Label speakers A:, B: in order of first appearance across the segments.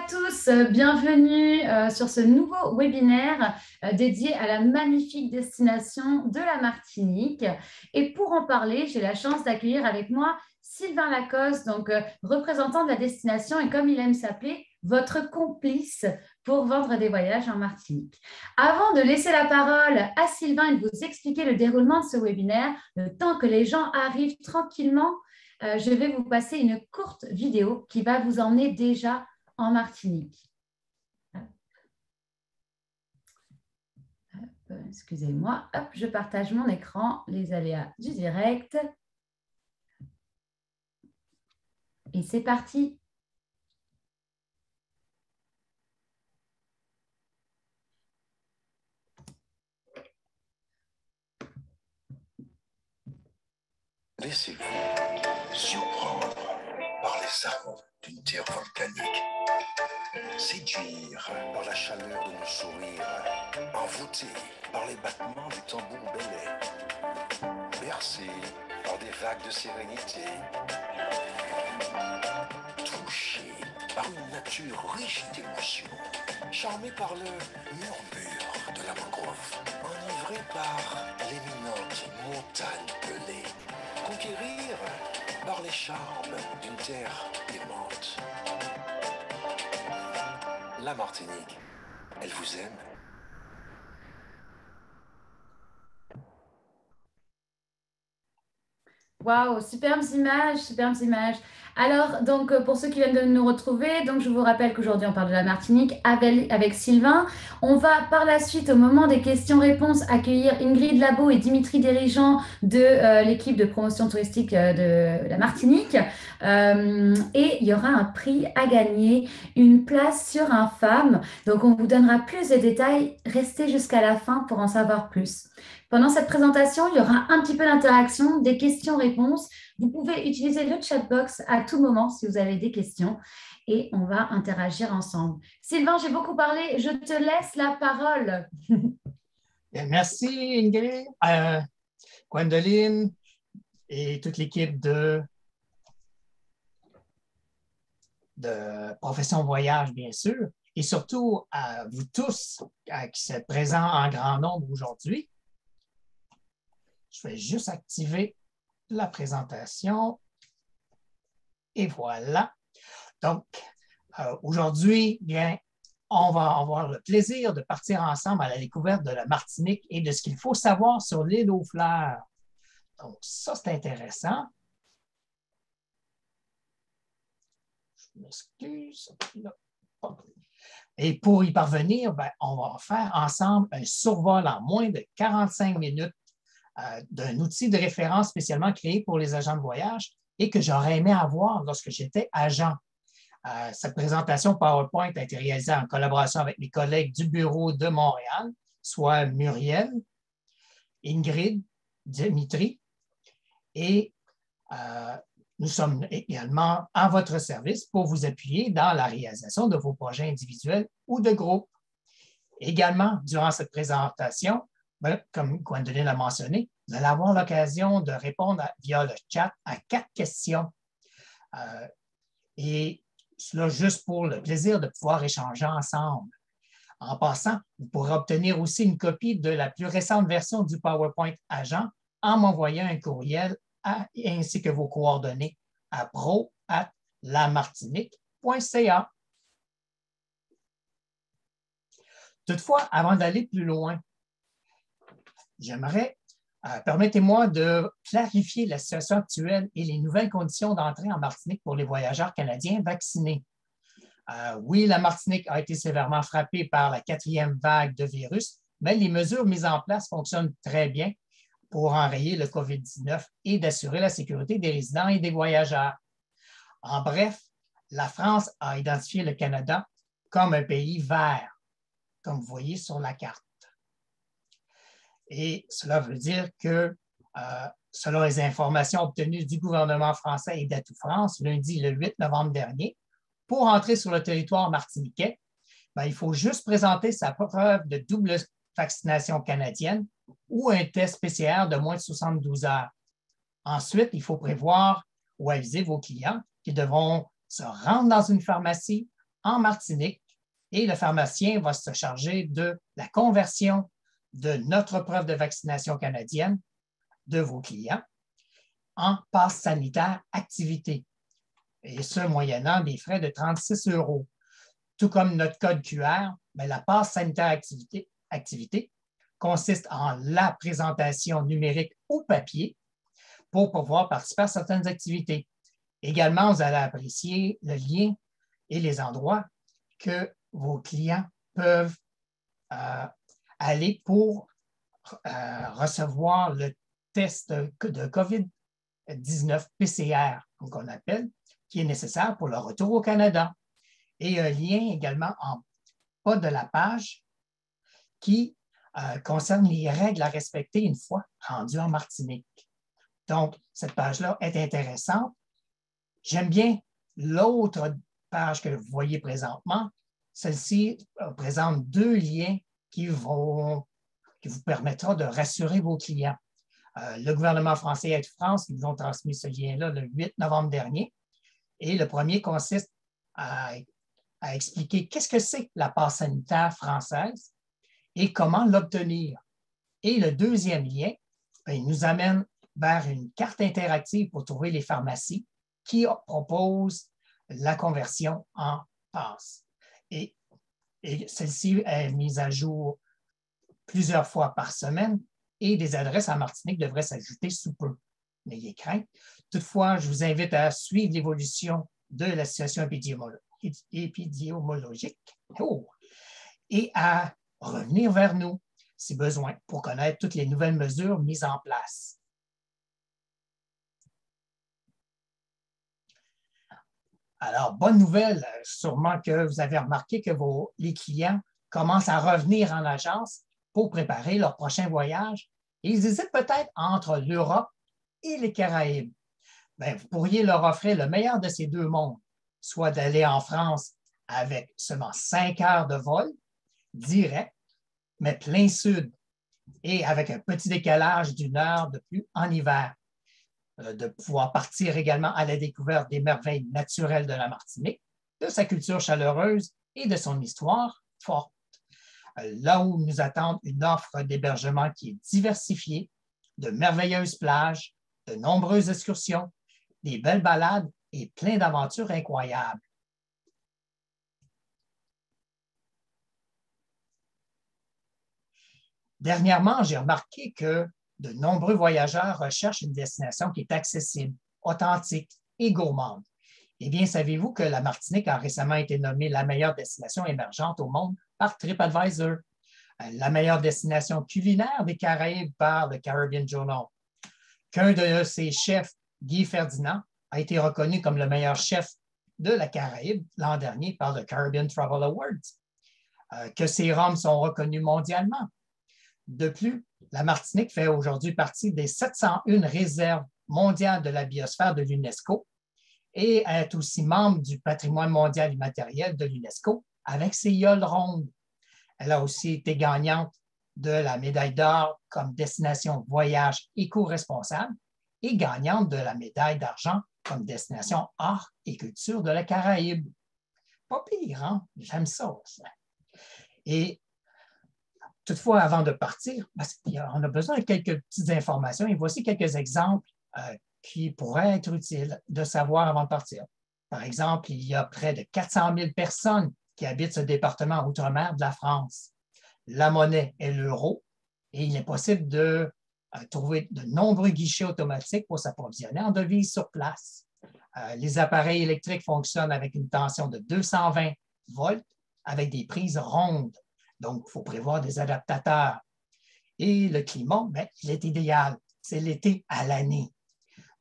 A: tous, bienvenue sur ce nouveau webinaire dédié à la magnifique destination de la Martinique. Et pour en parler, j'ai la chance d'accueillir avec moi Sylvain Lacoste, donc représentant de la destination et comme il aime s'appeler, votre complice pour vendre des voyages en Martinique. Avant de laisser la parole à Sylvain et de vous expliquer le déroulement de ce webinaire, le temps que les gens arrivent tranquillement, je vais vous passer une courte vidéo qui va vous emmener déjà en Martinique. Excusez-moi, hop, je partage mon écran, les aléas du direct. Et c'est parti.
B: Laissez-vous surprendre par les arômes d'une terre volcanique, séduire par la chaleur de nos sourires, envoûter par les battements du tambour belay, bercé par des vagues de sérénité, touché par une nature riche d'émotions, charmé par le murmure de la mangrove, enivré par l'éminente montagne pelée, conquérir par les charmes d'une terre aimante. La Martinique, elle vous aime.
A: Waouh, superbes images, superbes images. Alors, donc, pour ceux qui viennent de nous retrouver, donc, je vous rappelle qu'aujourd'hui, on parle de la Martinique avec Sylvain. On va par la suite, au moment des questions-réponses, accueillir Ingrid Labo et Dimitri Dirigeant de l'équipe de promotion touristique de la Martinique. Et il y aura un prix à gagner, une place sur un FAM. Donc, on vous donnera plus de détails. Restez jusqu'à la fin pour en savoir plus. Pendant cette présentation, il y aura un petit peu d'interaction, des questions-réponses. Vous pouvez utiliser le chatbox à tout moment si vous avez des questions et on va interagir ensemble. Sylvain, j'ai beaucoup parlé. Je te laisse la parole.
C: Merci Ingrid, Gwendoline et toute l'équipe de Profession Voyage, bien sûr, et surtout à vous tous qui êtes présents en grand nombre aujourd'hui. Je vais juste activer la présentation. Et voilà. Donc, aujourd'hui, bien, on va avoir le plaisir de partir ensemble à la découverte de la Martinique et de ce qu'il faut savoir sur l'île aux fleurs. Donc, ça, c'est intéressant. Je m'excuse. Et pour y parvenir, bien, on va faire ensemble un survol en moins de 45 minutes d'un outil de référence spécialement créé pour les agents de voyage et que j'aurais aimé avoir lorsque j'étais agent. Cette présentation PowerPoint a été réalisée en collaboration avec mes collègues du bureau de Montréal, soit Muriel, Ingrid, Dimitri, et nous sommes également à votre service pour vous appuyer dans la réalisation de vos projets individuels ou de groupe. Également, durant cette présentation, comme Gwendoline l'a mentionné, vous allez avoir l'occasion de répondre via le chat à 4 questions. Et cela juste pour le plaisir de pouvoir échanger ensemble. En passant, vous pourrez obtenir aussi une copie de la plus récente version du PowerPoint Agent en m'envoyant un courriel ainsi que vos coordonnées à pro@lamartinique.ca. Toutefois, avant d'aller plus loin, permettez-moi de clarifier la situation actuelle et les nouvelles conditions d'entrée en Martinique pour les voyageurs canadiens vaccinés. Oui, la Martinique a été sévèrement frappée par la 4e vague de virus, mais les mesures mises en place fonctionnent très bien pour enrayer le COVID-19 et d'assurer la sécurité des résidents et des voyageurs. En bref, la France a identifié le Canada comme un pays vert, comme vous voyez sur la carte. Et cela veut dire que, selon les informations obtenues du gouvernement français et d'Atout France, lundi le 8 novembre dernier, pour entrer sur le territoire martiniquais, il faut juste présenter sa preuve de double vaccination canadienne ou un test PCR de moins de 72 heures. Ensuite, il faut prévoir ou aviser vos clients qu'ils devront se rendre dans une pharmacie, en Martinique et le pharmacien va se charger de la conversion de notre preuve de vaccination canadienne de vos clients en passe sanitaire activité, et ce, moyennant des frais de 36 €. Tout comme notre code QR, mais la passe sanitaire activité consiste en la présentation numérique ou papier pour pouvoir participer à certaines activités. Également, vous allez apprécier le lien et les endroits que vos clients peuvent aller pour recevoir le test de COVID-19 PCR, comme on appelle, qui est nécessaire pour le retour au Canada. Et un lien également en bas de la page qui concerne les règles à respecter une fois rendu en Martinique. Donc, cette page-là est intéressante. J'aime bien l'autre page que vous voyez présentement. Celle-ci présente deux liens qui vous permettra de rassurer vos clients. Le gouvernement français et Aide France nous ont transmis ce lien-là le 8 novembre dernier. Et le premier consiste à expliquer qu'est-ce que c'est la passe sanitaire française et comment l'obtenir. Et le deuxième lien, il nous amène vers une carte interactive pour trouver les pharmacies qui proposent la conversion en passe. Et celle-ci est mise à jour plusieurs fois par semaine et des adresses en Martinique devraient s'ajouter sous peu. N'ayez crainte. Toutefois, je vous invite à suivre l'évolution de la situation épidémiologique et à revenir vers nous, si besoin, pour connaître toutes les nouvelles mesures mises en place. Alors, bonne nouvelle, sûrement que vous avez remarqué que les clients commencent à revenir en agence pour préparer leur prochain voyage et ils hésitent peut-être entre l'Europe et les Caraïbes. Bien, vous pourriez leur offrir le meilleur de ces deux mondes, soit d'aller en France avec seulement 5 heures de vol direct, mais plein sud, et avec un petit décalage d'1 heure de plus en hiver. De pouvoir partir également à la découverte des merveilles naturelles de la Martinique, de sa culture chaleureuse et de son histoire forte. Là où nous attend une offre d'hébergement qui est diversifiée, de merveilleuses plages, de nombreuses excursions, des belles balades et plein d'aventures incroyables. Dernièrement, j'ai remarqué que de nombreux voyageurs recherchent une destination qui est accessible, authentique et gourmande. Eh bien, savez-vous que la Martinique a récemment été nommée la meilleure destination émergente au monde par TripAdvisor, la meilleure destination culinaire des Caraïbes par le Caribbean Journal, qu'un de ses chefs, Guy Ferdinand, a été reconnu comme le meilleur chef de la Caraïbe l'an dernier par le Caribbean Travel Awards, que ses rhums sont reconnus mondialement. De plus, la Martinique fait aujourd'hui partie des 701 réserves mondiales de la biosphère de l'UNESCO et est aussi membre du patrimoine mondial immatériel de l'UNESCO avec ses yoles rondes. Elle a aussi été gagnante de la médaille d'or comme destination voyage éco-responsable et gagnante de la médaille d'argent comme destination art et culture de la Caraïbe. Pas pire, hein? J'aime ça. Et toutefois, avant de partir, on a besoin de quelques petites informations et voici quelques exemples qui pourraient être utiles de savoir avant de partir. Par exemple, il y a près de 400 000 personnes qui habitent ce département outre-mer de la France. La monnaie est l'euro et il est possible de trouver de nombreux guichets automatiques pour s'approvisionner en devises sur place. Les appareils électriques fonctionnent avec une tension de 220 volts avec des prises rondes. Donc, il faut prévoir des adaptateurs. Et le climat, bien, il est idéal. C'est l'été à l'année.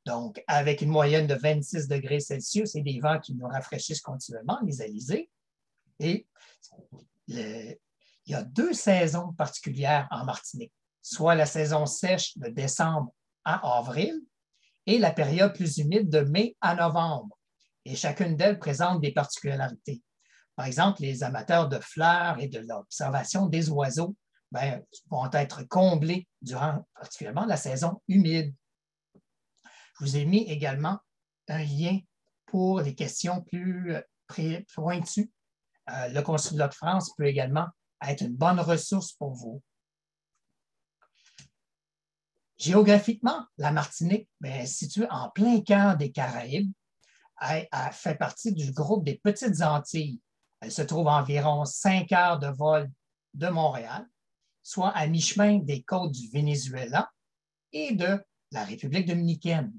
C: Donc, avec une moyenne de 26 degrés Celsius et des vents qui nous rafraîchissent continuellement, les alizés. Et il y a 2 saisons particulières en Martinique, soit la saison sèche de décembre à avril et la période plus humide de mai à novembre. Et chacune d'elles présente des particularités. Par exemple, les amateurs de fleurs et de l'observation des oiseaux vont être comblés durant particulièrement la saison humide. Je vous ai mis également un lien pour les questions plus pointues le consulat de France peut également être une bonne ressource pour vous. Géographiquement, la Martinique est située en plein cœur des Caraïbes. Elle fait partie du groupe des Petites Antilles. Elle se trouve à environ 5 heures de vol de Montréal, soit à mi-chemin des côtes du Venezuela et de la République dominicaine.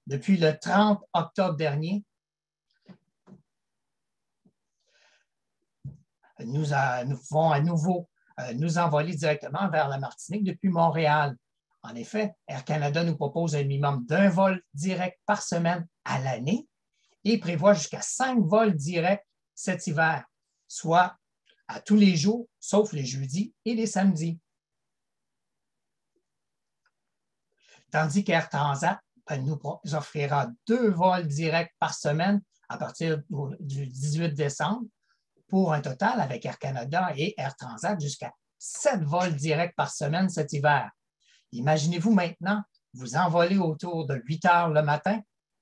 C: Depuis le 30 octobre dernier, nous pouvons à nouveau nous envoler directement vers la Martinique depuis Montréal. En effet, Air Canada nous propose un minimum d'un vol direct par semaine à l'année et prévoit jusqu'à 5 vols directs cet hiver, soit à tous les jours, sauf les jeudis et les samedis. Tandis qu'Air Transat nous offrira 2 vols directs par semaine à partir du 18 décembre, pour un total avec Air Canada et Air Transat jusqu'à 7 vols directs par semaine cet hiver. Imaginez-vous maintenant vous envoler autour de 8 heures le matin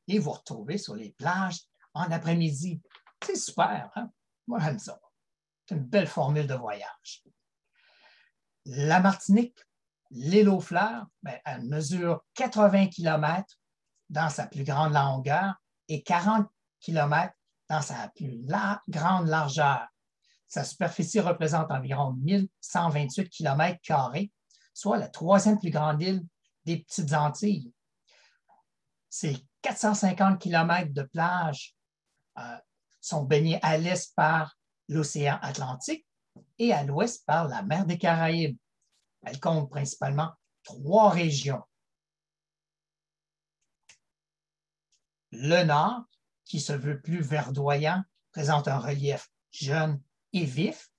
C: et vous retrouver sur les plages en après-midi. C'est super, hein? Moi, j'aime ça. C'est une belle formule de voyage. La Martinique, l'île aux fleurs, elle mesure 80 km dans sa plus grande longueur et 40 km dans sa plus grande largeur. Sa superficie représente environ 1128 km², soit la 3e plus grande île des Petites Antilles. Ces 450 km de plage sont baignés à l'est par l'océan Atlantique et à l'ouest par la mer des Caraïbes. Elle compte principalement 3 régions. Le nord, qui se veut plus verdoyant, présente un relief jeune et vif.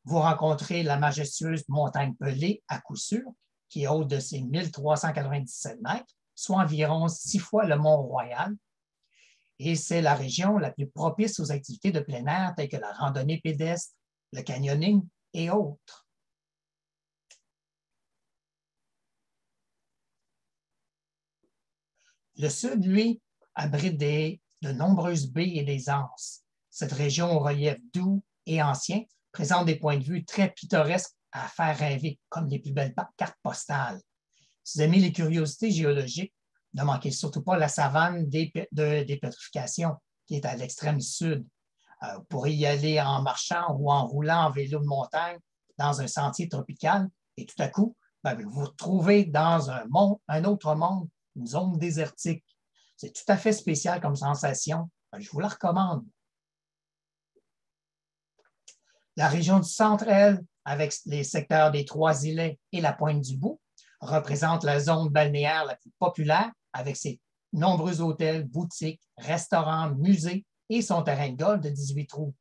C: Vous rencontrez la majestueuse montagne Pelée à coup sûr, qui est haute de ses 1397 mètres, soit environ 6 fois le Mont-Royal. Et c'est la région la plus propice aux activités de plein air telles que la randonnée pédestre, le canyoning et autres. Le sud, lui, abrite de nombreuses baies et des anses. Cette région au relief doux et ancien présente des points de vue très pittoresques à faire rêver, comme les plus belles cartes postales. Si vous aimez les curiosités géologiques, ne manquez surtout pas la savane des pétrifications, qui est à l'extrême sud. Vous pourrez y aller en marchant ou en roulant en vélo de montagne dans un sentier tropical et tout à coup, vous vous retrouvez dans un autre monde, une zone désertique. C'est tout à fait spécial comme sensation. Je vous la recommande. La région du centre, elle, avec les secteurs des Trois-Îlets et la Pointe-du-Bout, représente la zone balnéaire la plus populaire avec ses nombreux hôtels, boutiques, restaurants, musées et son terrain de golf de 18 trous.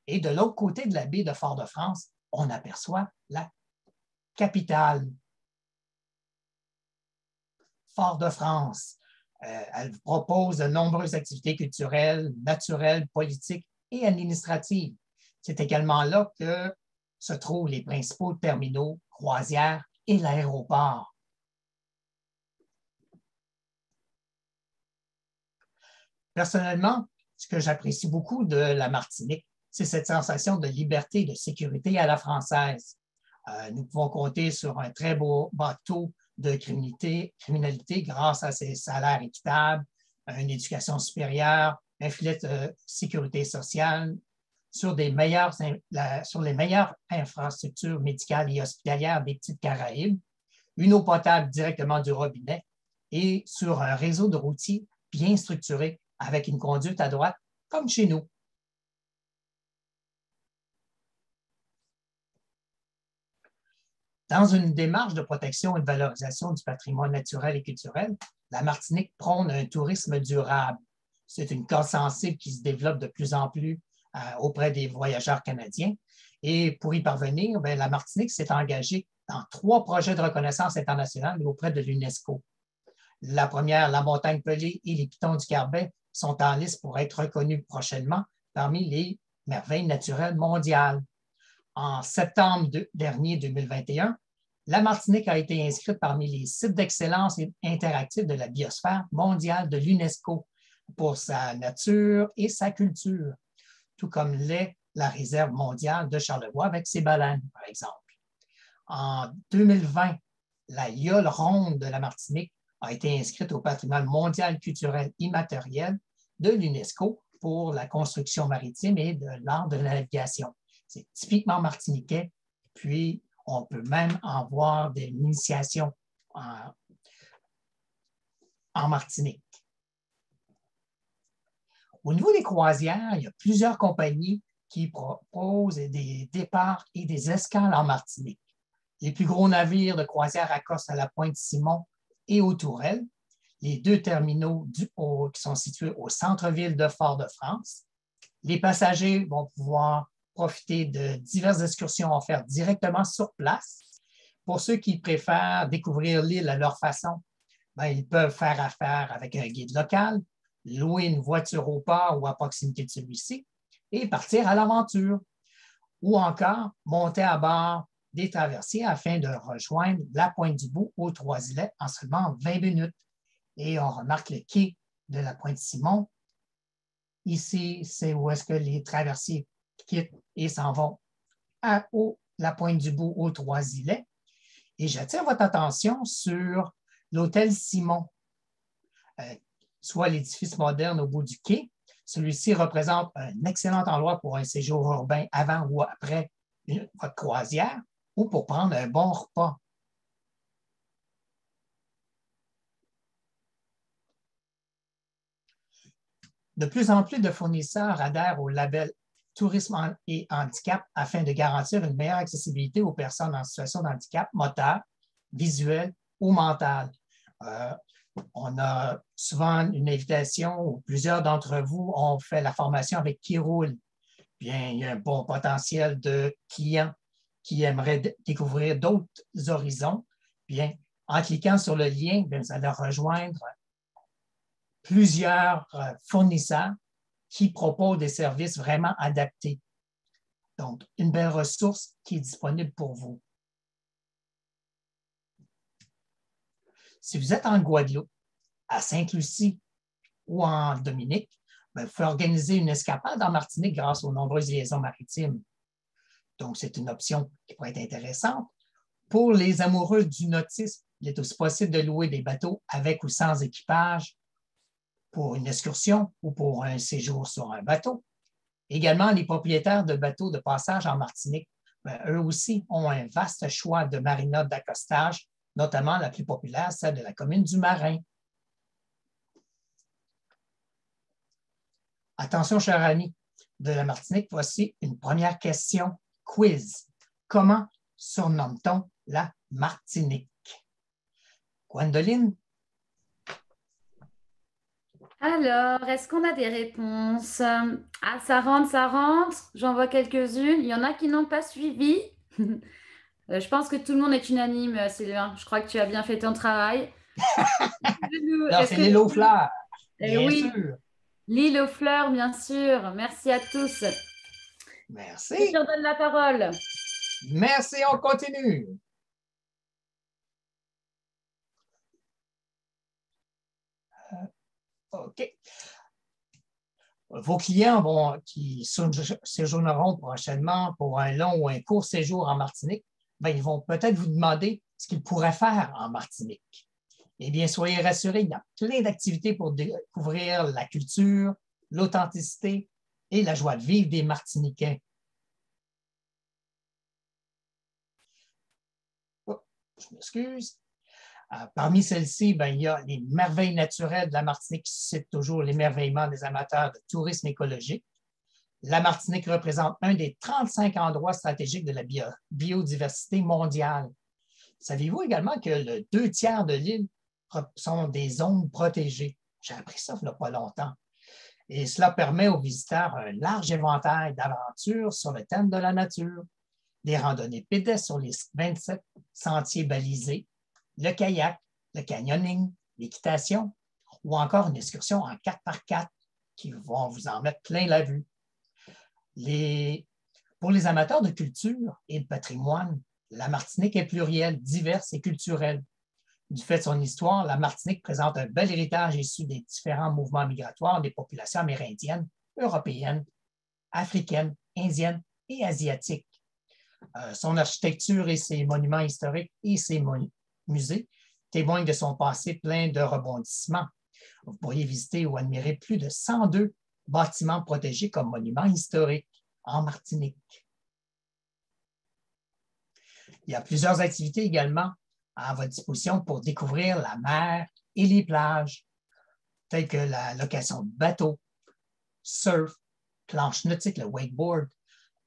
C: Et de l'autre côté de la baie de Fort-de-France, on aperçoit la capitale, Fort-de-France. Elle propose de nombreuses activités culturelles, naturelles, politiques et administratives. C'est également là que se trouvent les principaux terminaux, croisières et l'aéroport. Personnellement, ce que j'apprécie beaucoup de la Martinique, c'est cette sensation de liberté et de sécurité à la française. Nous pouvons compter sur un très beau bateau de criminalité grâce à ses salaires équitables, une éducation supérieure, un filet de sécurité sociale, sur les meilleures infrastructures médicales et hospitalières des Petites Caraïbes, une eau potable directement du robinet et sur un réseau de routiers bien structuré avec une conduite à droite comme chez nous. Dans une démarche de protection et de valorisation du patrimoine naturel et culturel, la Martinique prône un tourisme durable. C'est une cause sensible qui se développe de plus en plus auprès des voyageurs canadiens. Et pour y parvenir, la Martinique s'est engagée dans 3 projets de reconnaissance internationale auprès de l'UNESCO. La première, la montagne Pelée et les pitons du Carbet, sont en liste pour être reconnus prochainement parmi les merveilles naturelles mondiales. En septembre dernier 2021, la Martinique a été inscrite parmi les sites d'excellence interactifs de la biosphère mondiale de l'UNESCO. pour sa nature et sa culture, tout comme l'est la réserve mondiale de Charlevoix avec ses baleines, par exemple. En 2020, la Yole ronde de la Martinique a été inscrite au patrimoine mondial culturel immatériel de l'UNESCO pour la construction maritime et de l'art de la navigation. C'est typiquement martiniquais, puis on peut même en voir des initiations en Martinique. Au niveau des croisières, il y a plusieurs compagnies qui proposent des départs et des escales en Martinique. Les plus gros navires de croisière accostent à la Pointe-Simon et aux Tourelles, les deux terminaux qui sont situés au centre-ville de Fort-de-France. Les passagers vont pouvoir profiter de diverses excursions offertes directement sur place. Pour ceux qui préfèrent découvrir l'île à leur façon, ils peuvent faire affaire avec un guide local, louer une voiture au port ou à proximité de celui-ci et partir à l'aventure. Ou encore monter à bord des traversiers afin de rejoindre la Pointe-du-Bout aux Trois-Îlets en seulement 20 minutes. Et on remarque le quai de la Pointe-Simon. Ici, c'est où est-ce que les traversiers quittent et s'en vont à la Pointe-du-Bout aux Trois-Îlets. Et j'attire votre attention sur l'hôtel Simon, soit l'édifice moderne au bout du quai. Celui-ci représente un excellent endroit pour un séjour urbain avant ou après votre croisière ou pour prendre un bon repas. De plus en plus de fournisseurs adhèrent au label Tourisme et handicap afin de garantir une meilleure accessibilité aux personnes en situation de handicap moteur, visuel ou mental. On a souvent une invitation où plusieurs d'entre vous ont fait la formation avec Qui roule. Bien, il y a un bon potentiel de clients qui aimeraient découvrir d'autres horizons. Bien, en cliquant sur le lien, bien, vous allez rejoindre plusieurs fournisseurs qui proposent des services vraiment adaptés. Donc, une belle ressource qui est disponible pour vous. Si vous êtes en Guadeloupe, à Sainte-Lucie ou en Dominique, bien, vous pouvez organiser une escapade en Martinique grâce aux nombreuses liaisons maritimes. Donc, c'est une option qui pourrait être intéressante. Pour les amoureux du nautisme, il est aussi possible de louer des bateaux avec ou sans équipage pour une excursion ou pour un séjour sur un bateau. Également, les propriétaires de bateaux de passage en Martinique, bien, eux aussi ont un vaste choix de marinas d'accostage, notamment la plus populaire, celle de la commune du Marin. Attention, chers amis de la Martinique, voici une première question quiz. Comment surnomme-t-on la Martinique? Gwendoline?
A: Alors, est-ce qu'on a des réponses? Ah, ça rentre, ça rentre. J'en vois quelques-unes. Il y en a qui n'ont pas suivi. Je pense que tout le monde est unanime, Sylvain. Je crois que tu as bien fait ton travail.
C: Alors,
A: Est-ce
C: c'est
A: que...
C: l'île aux fleurs,
A: Eh
C: bien
A: oui,
C: sûr.
A: l'île aux fleurs, bien sûr. Merci à tous. Je
C: Merci.
A: te redonne la parole.
C: Merci, on continue. OK. Vos clients qui séjourneront prochainement pour un long ou un court séjour en Martinique, bien, ils vont peut-être vous demander ce qu'ils pourraient faire en Martinique. Eh bien, soyez rassurés, il y a plein d'activités pour découvrir la culture, l'authenticité et la joie de vivre des Martiniquais. Oh, je m'excuse. Parmi celles-ci, ben, il y a les merveilles naturelles de la Martinique qui suscitent toujours l'émerveillement des amateurs de tourisme écologique. La Martinique représente un des 35 endroits stratégiques de la biodiversité mondiale. Saviez-vous également que le 2 tiers de l'île sont des zones protégées? J'ai appris ça il n'y a pas longtemps. Et cela permet aux visiteurs un large éventail d'aventures sur le thème de la nature, des randonnées pédestres sur les 27 sentiers balisés, le kayak, le canyoning, l'équitation ou encore une excursion en 4x4 qui vont vous en mettre plein la vue. Pour les amateurs de culture et de patrimoine, la Martinique est plurielle, diverse et culturelle. Du fait de son histoire, la Martinique présente un bel héritage issu des différents mouvements migratoires des populations amérindiennes, européennes, africaines, indiennes et asiatiques. Son architecture et ses monuments historiques et ses musées témoignent de son passé plein de rebondissements. Vous pourriez visiter ou admirer plus de 102 bâtiments protégés comme monuments historiques en Martinique. Il y a plusieurs activités également à votre disposition pour découvrir la mer et les plages, telles que la location de bateaux, surf, planche nautique, le wakeboard,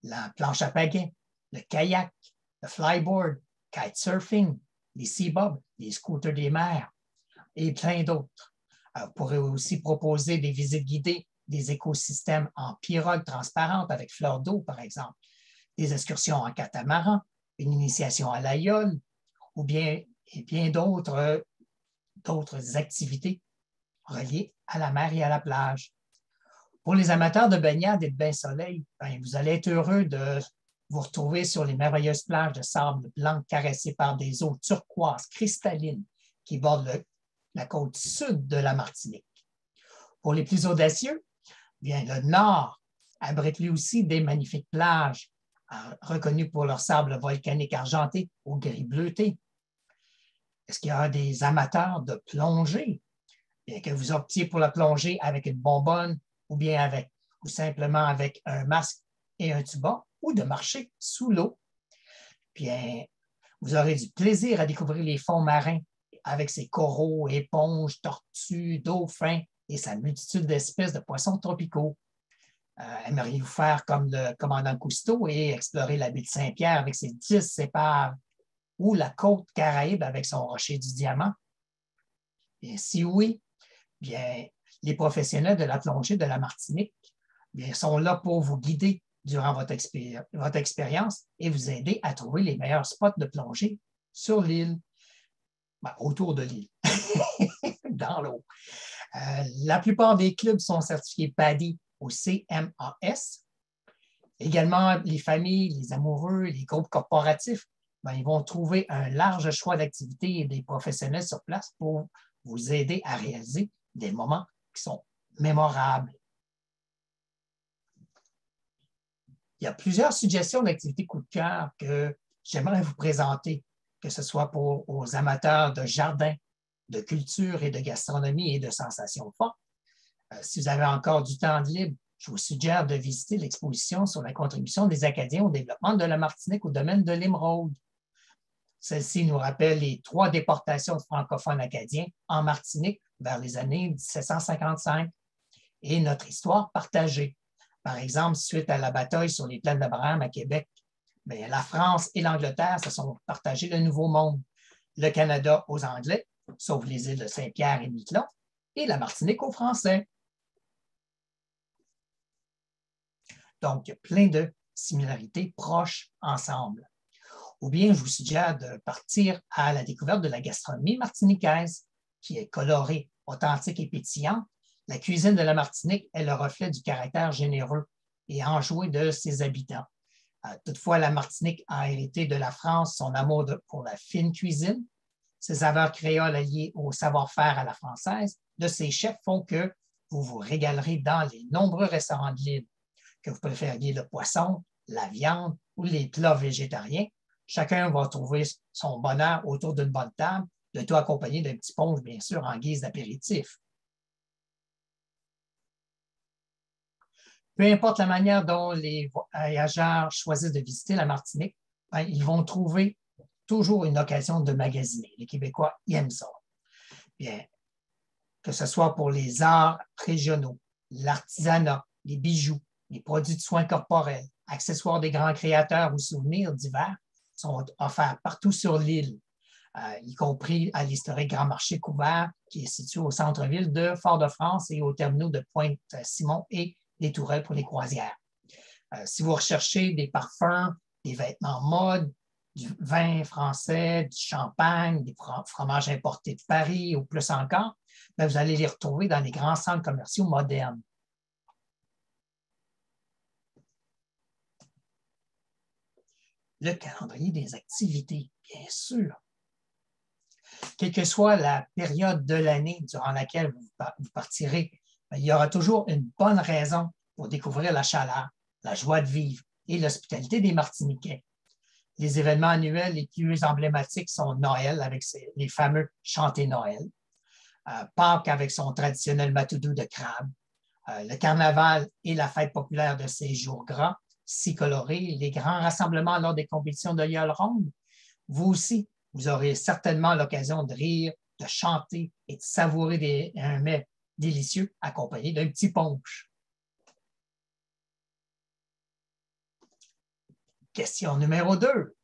C: la planche à pagaie, le kayak, le flyboard, kitesurfing, les sea-bobs, les scooters des mers et plein d'autres. Vous pourrez aussi proposer des visites guidées des écosystèmes en pirogue transparente avec fleurs d'eau, par exemple, des excursions en catamaran, une initiation à l'aïeul ou bien d'autres activités reliées à la mer et à la plage. Pour les amateurs de baignade et de bain-soleil, vous allez être heureux de vous retrouver sur les merveilleuses plages de sable blanc caressées par des eaux turquoises cristallines qui bordent la côte sud de la Martinique. Pour les plus audacieux, bien, le nord abrite lui aussi des magnifiques plages reconnues pour leur sable volcanique argenté au gris bleuté. Est-ce qu'il y a des amateurs de plongée? Bien, que vous optiez pour la plongée avec une bonbonne ou simplement avec un masque et un tuba, ou de marcher sous l'eau. Bien, vous aurez du plaisir à découvrir les fonds marins avec ses coraux, éponges, tortues, dauphins et sa multitude d'espèces de poissons tropicaux. Aimeriez-vous faire comme le commandant Cousteau et explorer la baie de Saint-Pierre avec ses 10 épaves ou la côte Caraïbe avec son rocher du diamant? Et si oui, bien, les professionnels de la plongée de la Martinique sont là pour vous guider durant votre expérience et vous aider à trouver les meilleurs spots de plongée sur l'île, autour de l'île, dans l'eau. La plupart des clubs sont certifiés PADI au CMAS. Également, les familles, les amoureux, les groupes corporatifs, ils vont trouver un large choix d'activités et des professionnels sur place pour vous aider à réaliser des moments qui sont mémorables. Il y a plusieurs suggestions d'activités coup de cœur que j'aimerais vous présenter, que ce soit aux amateurs de jardin, de culture et de gastronomie et de sensations fortes. Si vous avez encore du temps libre, je vous suggère de visiter l'exposition sur la contribution des Acadiens au développement de la Martinique au domaine de l'émeraude. Celle-ci nous rappelle les 3 déportations de francophones acadiens en Martinique vers les années 1755 et notre histoire partagée. Par exemple, suite à la bataille sur les plaines d'Abraham à Québec, la France et l'Angleterre se sont partagés le Nouveau Monde. Le Canada aux Anglais, sauf les îles de Saint-Pierre et Miquelon, et la Martinique aux Français. Donc, il y a plein de similarités proches ensemble. Ou bien, je vous suggère de partir à la découverte de la gastronomie martiniquaise, qui est colorée, authentique et pétillante. La cuisine de la Martinique est le reflet du caractère généreux et enjoué de ses habitants. Toutefois, la Martinique a hérité de la France son amour pour la fine cuisine. Ses saveurs créoles alliées au savoir-faire à la française de ses chefs font que vous vous régalerez dans les nombreux restaurants de l'île. Que vous préfériez le poisson, la viande ou les plats végétariens, chacun va trouver son bonheur autour d'une bonne table, le tout accompagné d'un petit punch, bien sûr, en guise d'apéritif. Peu importe la manière dont les voyageurs choisissent de visiter la Martinique, ils vont trouver toujours une occasion de magasiner. Les Québécois aiment ça. Bien, que ce soit pour les arts régionaux, l'artisanat, les bijoux, les produits de soins corporels, accessoires des grands créateurs ou souvenirs divers sont offerts partout sur l'île, y compris à l'historique Grand Marché couvert qui est situé au centre-ville de Fort-de-France et aux terminaux de Pointe-Simon et les Tourelles pour les croisières. Si vous recherchez des parfums, des vêtements mode, du vin français, du champagne, des fromages importés de Paris ou plus encore, vous allez les retrouver dans les grands centres commerciaux modernes. Le calendrier des activités, bien sûr. Quelle que soit la période de l'année durant laquelle vous partirez, il y aura toujours une bonne raison pour découvrir la chaleur, la joie de vivre et l'hospitalité des Martiniquais. Les événements annuels les plus emblématiques sont Noël avec les fameux chantés Noël, Pâques avec son traditionnel matoudou de crabe, le carnaval et la fête populaire de ces jours gras, si colorés, les grands rassemblements lors des compétitions de yole ronde. Vous aussi, vous aurez certainement l'occasion de rire, de chanter et de savourer un mets délicieux accompagné d'un petit punch. Question numéro 2.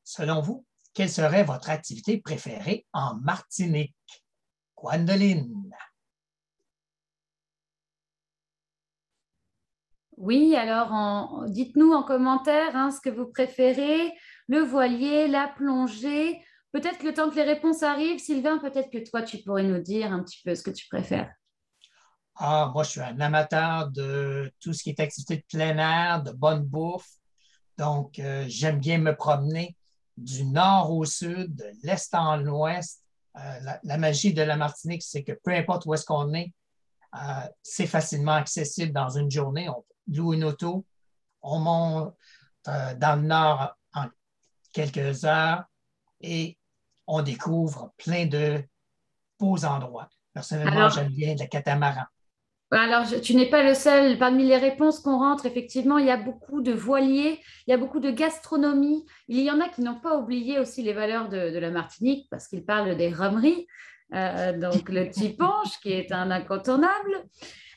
C: Selon vous, quelle serait votre activité préférée en Martinique? Gwendoline.
A: Oui, alors dites-nous en commentaire ce que vous préférez, le voilier, la plongée. Peut-être que le temps que les réponses arrivent, Sylvain, peut-être que toi, tu pourrais nous dire un petit peu ce que tu préfères.
C: Moi, je suis un amateur de tout ce qui est activité de plein air, de bonne bouffe. Donc, j'aime bien me promener du nord au sud, de l'est en l'ouest. La magie de la Martinique, c'est que peu importe où est-ce qu'on est, c'est facilement accessible dans une journée. On loue une auto, on monte dans le nord en quelques heures et on découvre plein de beaux endroits. Personnellement,
A: Alors,
C: j'aime bien le catamaran.
A: tu n'es pas le seul. Parmi les réponses qu'on rentre, effectivement, il y a beaucoup de voiliers, il y a beaucoup de gastronomie. Il y en a qui n'ont pas oublié aussi les valeurs de la Martinique parce qu'ils parlent des rhumeries. Donc, le tiponche, qui est un incontournable.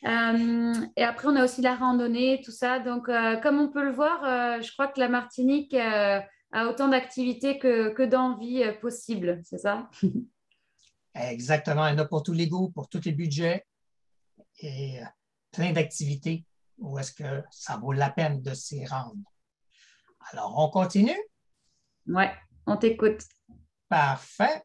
A: Et après, on a aussi la randonnée, tout ça. Donc, comme on peut le voir, je crois que la Martinique a autant d'activités que d'envies possibles, c'est ça?
C: Exactement. Il y en a pour tous les goûts, pour tous les budgets et plein d'activités où est-ce que ça vaut la peine de s'y rendre. Alors, on continue?
A: Ouais, on t'écoute.
C: Parfait.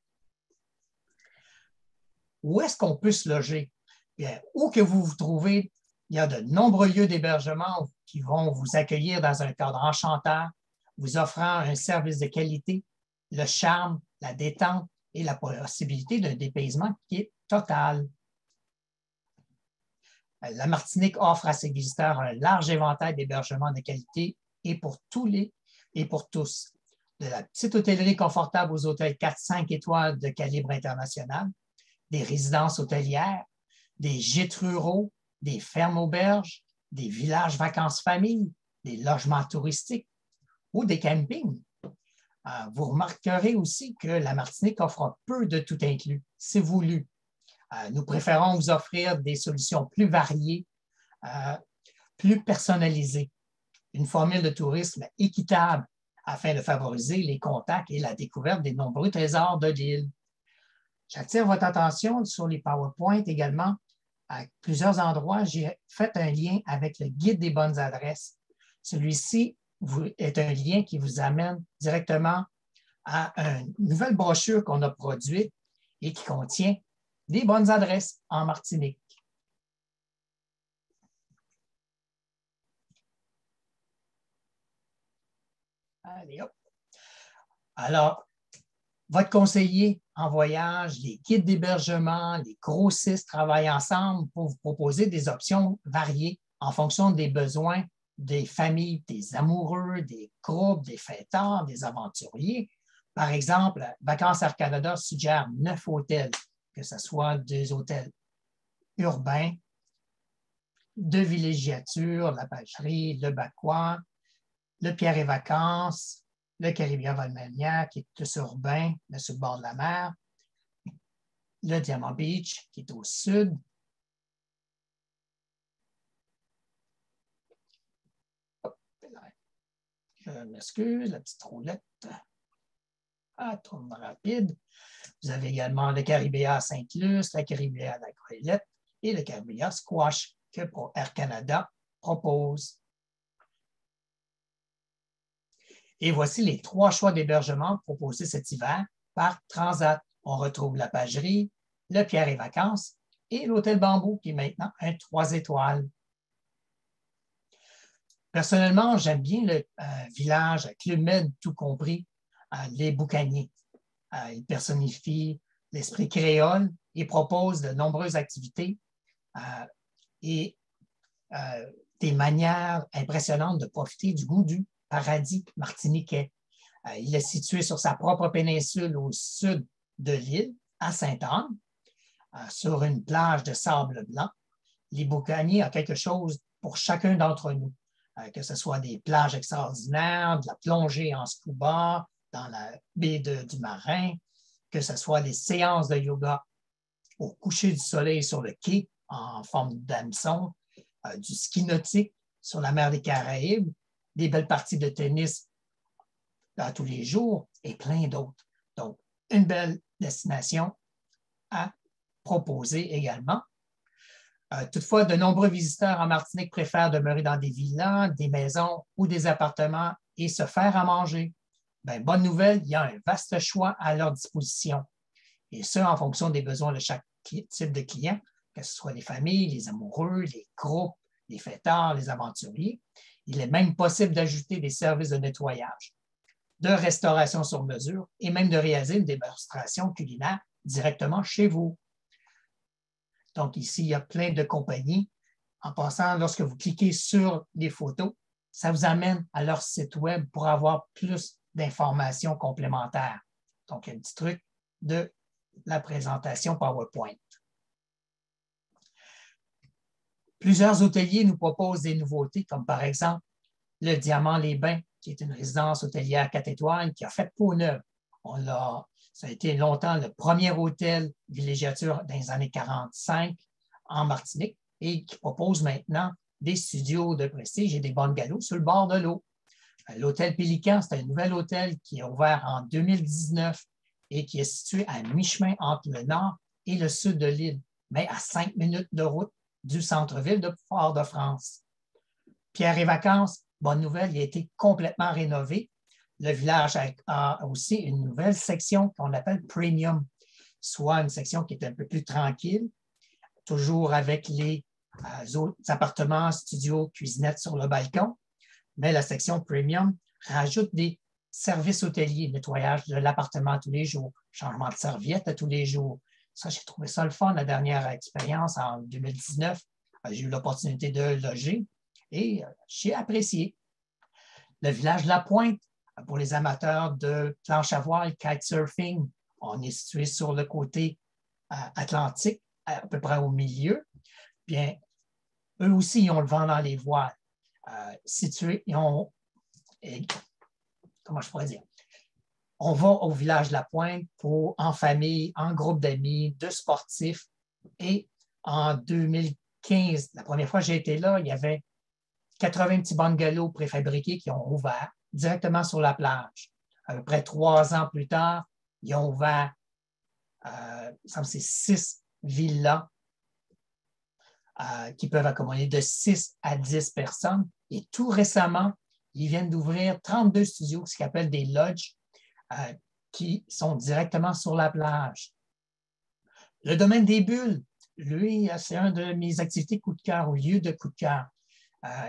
C: Où est-ce qu'on peut se loger? Bien, où que vous vous trouvez, il y a de nombreux lieux d'hébergement qui vont vous accueillir dans un cadre enchanteur, vous offrant un service de qualité, le charme, la détente et la possibilité d'un dépaysement qui est total. La Martinique offre à ses visiteurs un large éventail d'hébergements de qualité et pour tous. De la petite hôtellerie confortable aux hôtels 4-5 étoiles de calibre international, des résidences hôtelières, des gîtes ruraux, des fermes-auberges, des villages vacances-famille, des logements touristiques ou des campings. Vous remarquerez aussi que la Martinique offre peu de tout inclus. C'est voulu. Nous préférons vous offrir des solutions plus variées, plus personnalisées, une formule de tourisme équitable afin de favoriser les contacts et la découverte des nombreux trésors de l'île. J'attire votre attention sur les PowerPoint également. À plusieurs endroits, j'ai fait un lien avec le guide des bonnes adresses. Celui-ci est un lien qui vous amène directement à une nouvelle brochure qu'on a produite et qui contient des bonnes adresses en Martinique. Allez, hop. Alors, votre conseiller en voyage, les guides d'hébergement, les grossistes travaillent ensemble pour vous proposer des options variées en fonction des besoins des familles, des amoureux, des groupes, des fêtards, des aventuriers. Par exemple, Vacances Air Canada suggère 9 hôtels, que ce soit des hôtels urbains, de villégiature, la Pagerie, le Bacois, le Pierre et Vacances, le Caribia Valmania, qui est plus urbain, mais sur le bord de la mer, le Diamant Beach, qui est au sud. Je m'excuse, la petite roulette. Tourne rapide. Vous avez également le Caribéa Sainte-Luce, le Caribéa La Goélette et le Caribéa Squash que Air Canada propose. Et voici les 3 choix d'hébergement proposés cet hiver par Transat. On retrouve la Pagerie, le Pierre et Vacances et l'Hôtel Bambou, qui est maintenant un 3 étoiles. Personnellement, j'aime bien le village Club Med, tout compris, les Boucaniers. Il personnifie l'esprit créole et propose de nombreuses activités et des manières impressionnantes de profiter du goût du paradis martiniquais. Il est situé sur sa propre péninsule au sud de l'île, à Sainte-Anne, sur une plage de sable blanc. Les Boucaniers ont quelque chose pour chacun d'entre nous, que ce soit des plages extraordinaires, de la plongée en scuba dans la baie du Marin, que ce soit des séances de yoga au coucher du soleil sur le quai en forme d'hameçon, du ski nautique sur la mer des Caraïbes, des belles parties de tennis tous les jours et plein d'autres. Donc, une belle destination à proposer également. Toutefois, de nombreux visiteurs en Martinique préfèrent demeurer dans des villas, des maisons ou des appartements et se faire à manger. Bien, bonne nouvelle, il y a un vaste choix à leur disposition. Et ce, en fonction des besoins de chaque type de client, que ce soit les familles, les amoureux, les groupes, les fêtards, les aventuriers. Il est même possible d'ajouter des services de nettoyage, de restauration sur mesure et même de réaliser une démonstration culinaire directement chez vous. Donc, ici, il y a plein de compagnies. En passant, lorsque vous cliquez sur les photos, ça vous amène à leur site web pour avoir plus d'informations complémentaires. Donc, un petit truc de la présentation PowerPoint. Plusieurs hôteliers nous proposent des nouveautés, comme par exemple le Diamant-les-Bains, qui est une résidence hôtelière 4 étoiles qui a fait peau neuve. Ça a été longtemps le premier hôtel villégiature dans les années 45 en Martinique et qui propose maintenant des studios de prestige et des bungalows sur le bord de l'eau. L'hôtel Pélican, c'est un nouvel hôtel qui est ouvert en 2019 et qui est situé à mi-chemin entre le nord et le sud de l'île, mais à 5 minutes de route du centre-ville de Fort-de-France. Pierre et Vacances, bonne nouvelle, il a été complètement rénové. Le village a aussi une nouvelle section qu'on appelle Premium, soit une section qui est un peu plus tranquille, toujours avec les autres appartements, studios, cuisinettes sur le balcon. Mais la section Premium rajoute des services hôteliers, nettoyage de l'appartement tous les jours, changement de serviette à tous les jours. Ça, j'ai trouvé ça le fun, la dernière expérience en 2019. J'ai eu l'opportunité de loger et j'ai apprécié. Le village La Pointe, pour les amateurs de planche à voile, kitesurfing, on est situé sur le côté atlantique, à peu près au milieu. Bien, eux aussi, ils ont le vent dans les voiles. Situés, comment je pourrais dire? On va au village La Pointe en famille, en groupe d'amis, de sportifs. Et en 2015, la première fois que j'ai été là, il y avait 80 petits bungalows préfabriqués qui ont ouvert directement sur la plage. À peu près 3 ans plus tard, ils ont ouvert, c'est 6 villas qui peuvent accommoder de 6 à 10 personnes. Et tout récemment, ils viennent d'ouvrir 32 studios, ce qu'ils appellent des lodges, qui sont directement sur la plage. Le domaine des bulles, lui, c'est une de mes activités coup de cœur, au lieu de coup de cœur.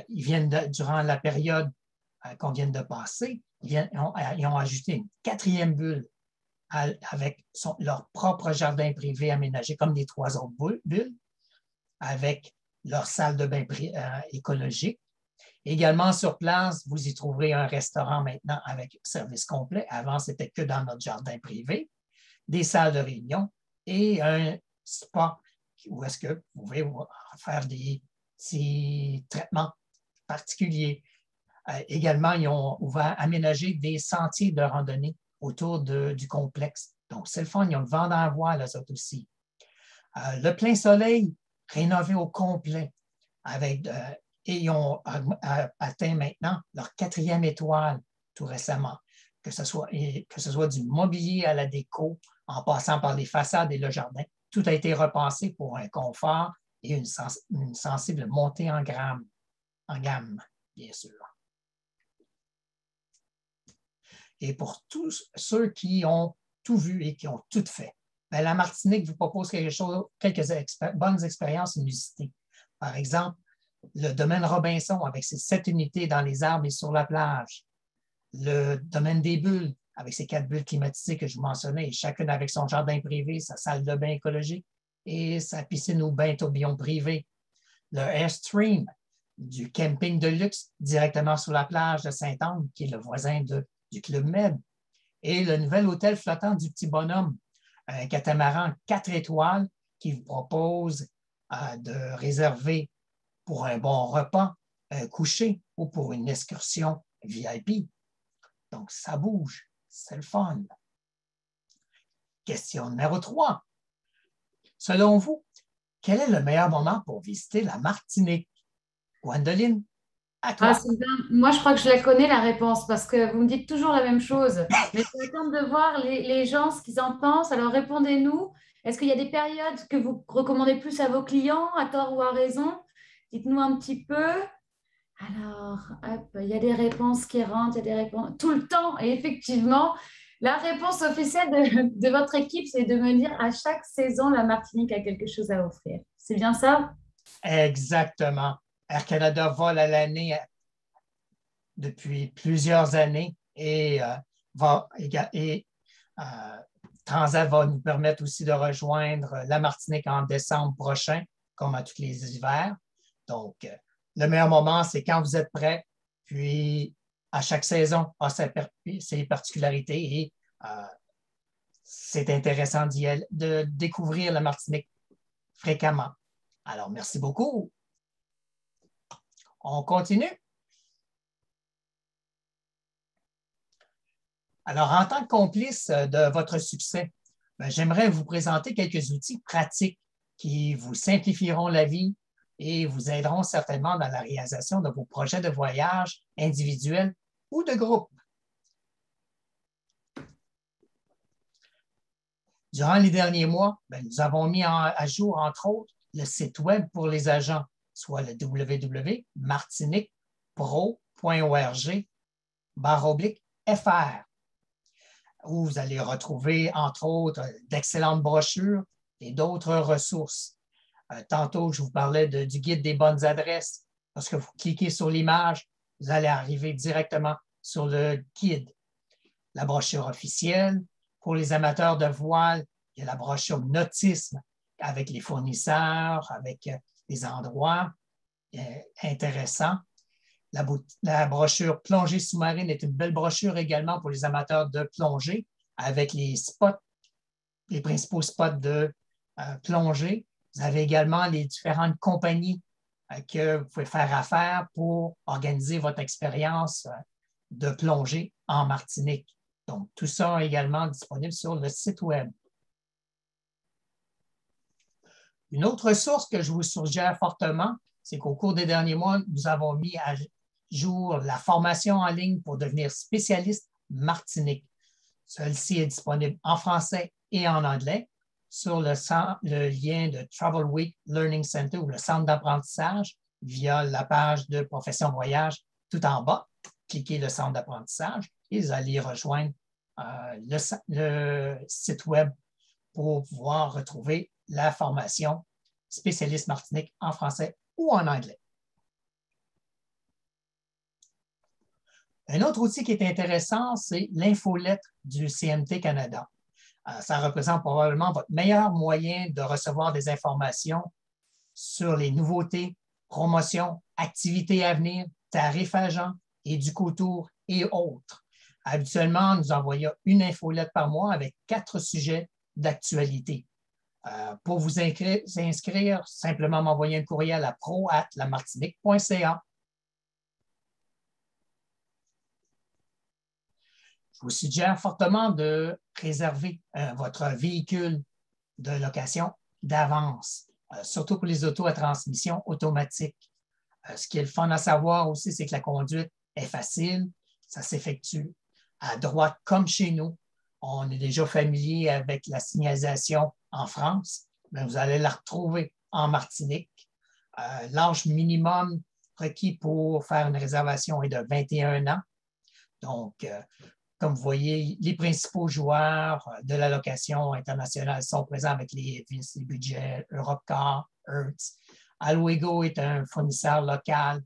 C: Ils viennent durant la période qu'on vient de passer, ils ont ajouté une 4e bulle avec leur propre jardin privé aménagé comme les 3 autres bulles, avec leur salle de bain écologique. Également sur place, vous y trouverez un restaurant maintenant avec service complet. Avant, ce n'était que dans notre jardin privé, des salles de réunion et un spa où est-ce que vous pouvez faire des petits traitements particuliers. Également, ils ont aménagé des sentiers de randonnée autour du complexe. Donc, c'est le fun, ils ont le vent dans la voile, eux autres aussi. Le plein soleil, rénové au complet, et ils ont atteint maintenant leur 4e étoile tout récemment, que ce soit du mobilier à la déco, en passant par les façades et le jardin. Tout a été repensé pour un confort et une sensible montée en gamme, bien sûr. Et pour tous ceux qui ont tout vu et qui ont tout fait, bien, la Martinique vous propose quelques bonnes expériences inusitées. Par exemple, le domaine Robinson avec ses 7 unités dans les arbres et sur la plage. Le domaine des bulles avec ses 4 bulles climatisées que je vous mentionnais, chacune avec son jardin privé, sa salle de bain écologique et sa piscine ou bain tourbillon privé. Le Airstream, du camping de luxe directement sur la plage de Saint-Anne, qui est le voisin du Club Med. Et le nouvel hôtel flottant du Petit Bonhomme, un catamaran 4 étoiles qui vous propose de réserver pour un bon repas, un coucher ou pour une excursion VIP. Donc, ça bouge, c'est le fun. Question numéro 3. Selon vous, quel est le meilleur moment pour visiter la Martinique? Gwendoline, à
A: Ah,
C: toi.
A: Sylvain, moi, je crois que je la connais, la réponse, parce que vous me dites toujours la même chose. Mais je vais attendre de voir les gens ce qu'ils en pensent. Alors, répondez-nous. Est-ce qu'il y a des périodes que vous recommandez plus à vos clients, à tort ou à raison? Dites-nous un petit peu. Alors, hop, il y a des réponses qui rentrent, il y a des réponses tout le temps. Et effectivement, la réponse officielle de votre équipe, c'est de me dire à chaque saison, la Martinique a quelque chose à offrir. C'est bien ça?
C: Exactement. Air Canada vole à l'année depuis plusieurs années et, Transat va nous permettre aussi de rejoindre la Martinique en décembre prochain, comme à tous les hivers. Donc, le meilleur moment, c'est quand vous êtes prêts, puis à chaque saison a ses particularités et c'est intéressant de découvrir la Martinique fréquemment. Alors, merci beaucoup. On continue. Alors, en tant que complice de votre succès, j'aimerais vous présenter quelques outils pratiques qui vous simplifieront la vie et vous aideront certainement dans la réalisation de vos projets de voyage individuels ou de groupe. Durant les derniers mois, nous avons mis à jour, entre autres, le site Web pour les agents, soit le www.martiniquepro.org/FR, où vous allez retrouver, entre autres, d'excellentes brochures et d'autres ressources. Tantôt, je vous parlais du guide des bonnes adresses. Lorsque vous cliquez sur l'image, vous allez arriver directement sur le guide. La brochure officielle. Pour les amateurs de voile, il y a la brochure nautisme avec les fournisseurs, avec les endroits intéressants. La brochure plongée sous-marine est une belle brochure également pour les amateurs de plongée avec les spots, les principaux spots de plongée. Vous avez également les différentes compagnies que vous pouvez faire affaire pour organiser votre expérience de plongée en Martinique. Donc, tout ça est également disponible sur le site Web. Une autre source que je vous suggère fortement, c'est qu'au cours des derniers mois, nous avons mis à jour la formation en ligne pour devenir spécialiste Martinique. Celle-ci est disponible en français et en anglais sur le lien de Travel Week Learning Center ou le centre d'apprentissage via la page de Profession Voyage tout en bas. Cliquez le centre d'apprentissage et vous allez rejoindre le site Web pour pouvoir retrouver la formation spécialiste Martinique en français ou en anglais. Un autre outil qui est intéressant, c'est l'infolettre du CMT Canada. Ça représente probablement votre meilleur moyen de recevoir des informations sur les nouveautés, promotions, activités à venir, tarifs agents, éducotours et autres. Habituellement, nous envoyons une infolette par mois avec 4 sujets d'actualité. Pour vous inscrire, simplement m'envoyer un courriel à pro@lamartinique.ca. Je vous suggère fortement de réserver votre véhicule de location d'avance, surtout pour les autos à transmission automatique. Ce qui est le fun à savoir aussi, c'est que la conduite est facile, ça s'effectue à droite comme chez nous. On est déjà familier avec la signalisation en France, mais vous allez la retrouver en Martinique. L'âge minimum requis pour faire une réservation est de 21 ans. Donc, comme vous voyez, les principaux joueurs de la location internationale sont présents avec les budgets Europcar, Hertz. Alwego est un fournisseur local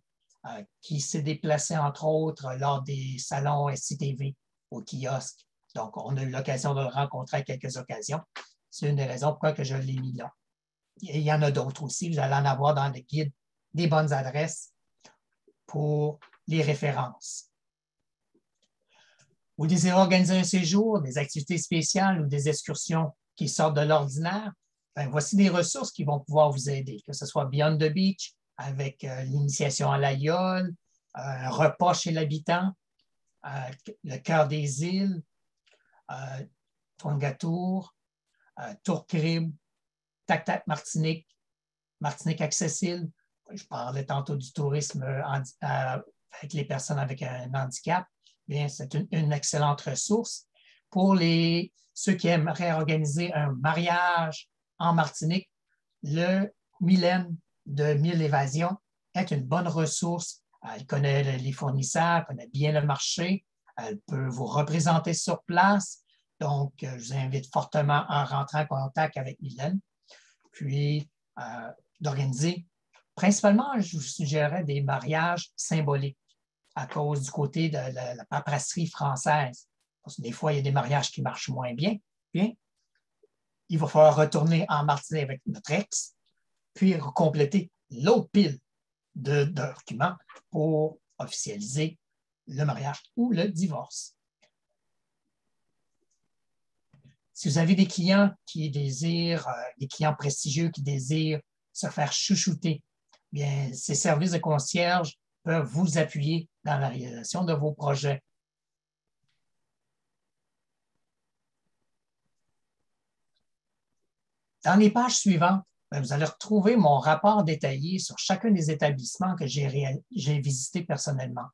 C: qui s'est déplacé, entre autres, lors des salons SCTV au kiosque Donc, on a eu l'occasion de le rencontrer à quelques occasions. C'est une des raisons pourquoi que je l'ai mis là. Et il y en a d'autres aussi. Vous allez en avoir dans le guide des bonnes adresses pour les références. Vous désirez organiser un séjour, des activités spéciales ou des excursions qui sortent de l'ordinaire? Ben, voici des ressources qui vont pouvoir vous aider, que ce soit Beyond the Beach, avec l'initiation à l'Aïole, un repas chez l'habitant, le cœur des îles, Tongatour, Tour-Crib, Tac-Tac Martinique, Martinique accessible. Je parlais tantôt du tourisme avec les personnes avec un handicap. Bien, c'est une excellente ressource. Pour ceux qui aimeraient organiser un mariage en Martinique, le Mylène de Mille Évasions est une bonne ressource. Elle connaît les fournisseurs, connaît bien le marché. Elle peut vous représenter sur place. Donc, je vous invite fortement à rentrer en contact avec Mylène. Puis, d'organiser. Principalement, je vous suggérerais des mariages symboliques à cause du côté de la paperasserie française. Parce que des fois, il y a des mariages qui marchent moins bien. Bien, il va falloir retourner en Martinique avec notre ex, puis compléter l'autre pile de documents pour officialiser le mariage ou le divorce. Si vous avez des clients qui désirent, des clients prestigieux qui désirent se faire chouchouter, bien, ces services de concierge peuvent vous appuyer dans la réalisation de vos projets. Dans les pages suivantes, vous allez retrouver mon rapport détaillé sur chacun des établissements que j'ai visités personnellement.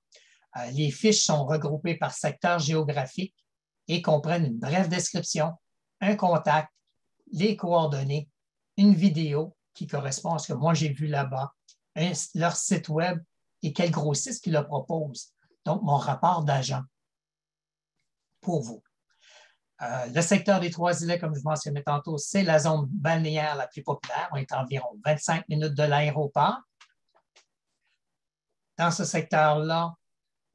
C: Les fiches sont regroupées par secteur géographique et comprennent une brève description, un contact, les coordonnées, une vidéo qui correspond à ce que moi j'ai vu là-bas, leur site web et quel grossiste qui le propose. Donc, mon rapport d'agent pour vous. Le secteur des Trois-Îlets, comme je mentionnais tantôt, c'est la zone balnéaire la plus populaire. On est à environ 25 minutes de l'aéroport. Dans ce secteur-là,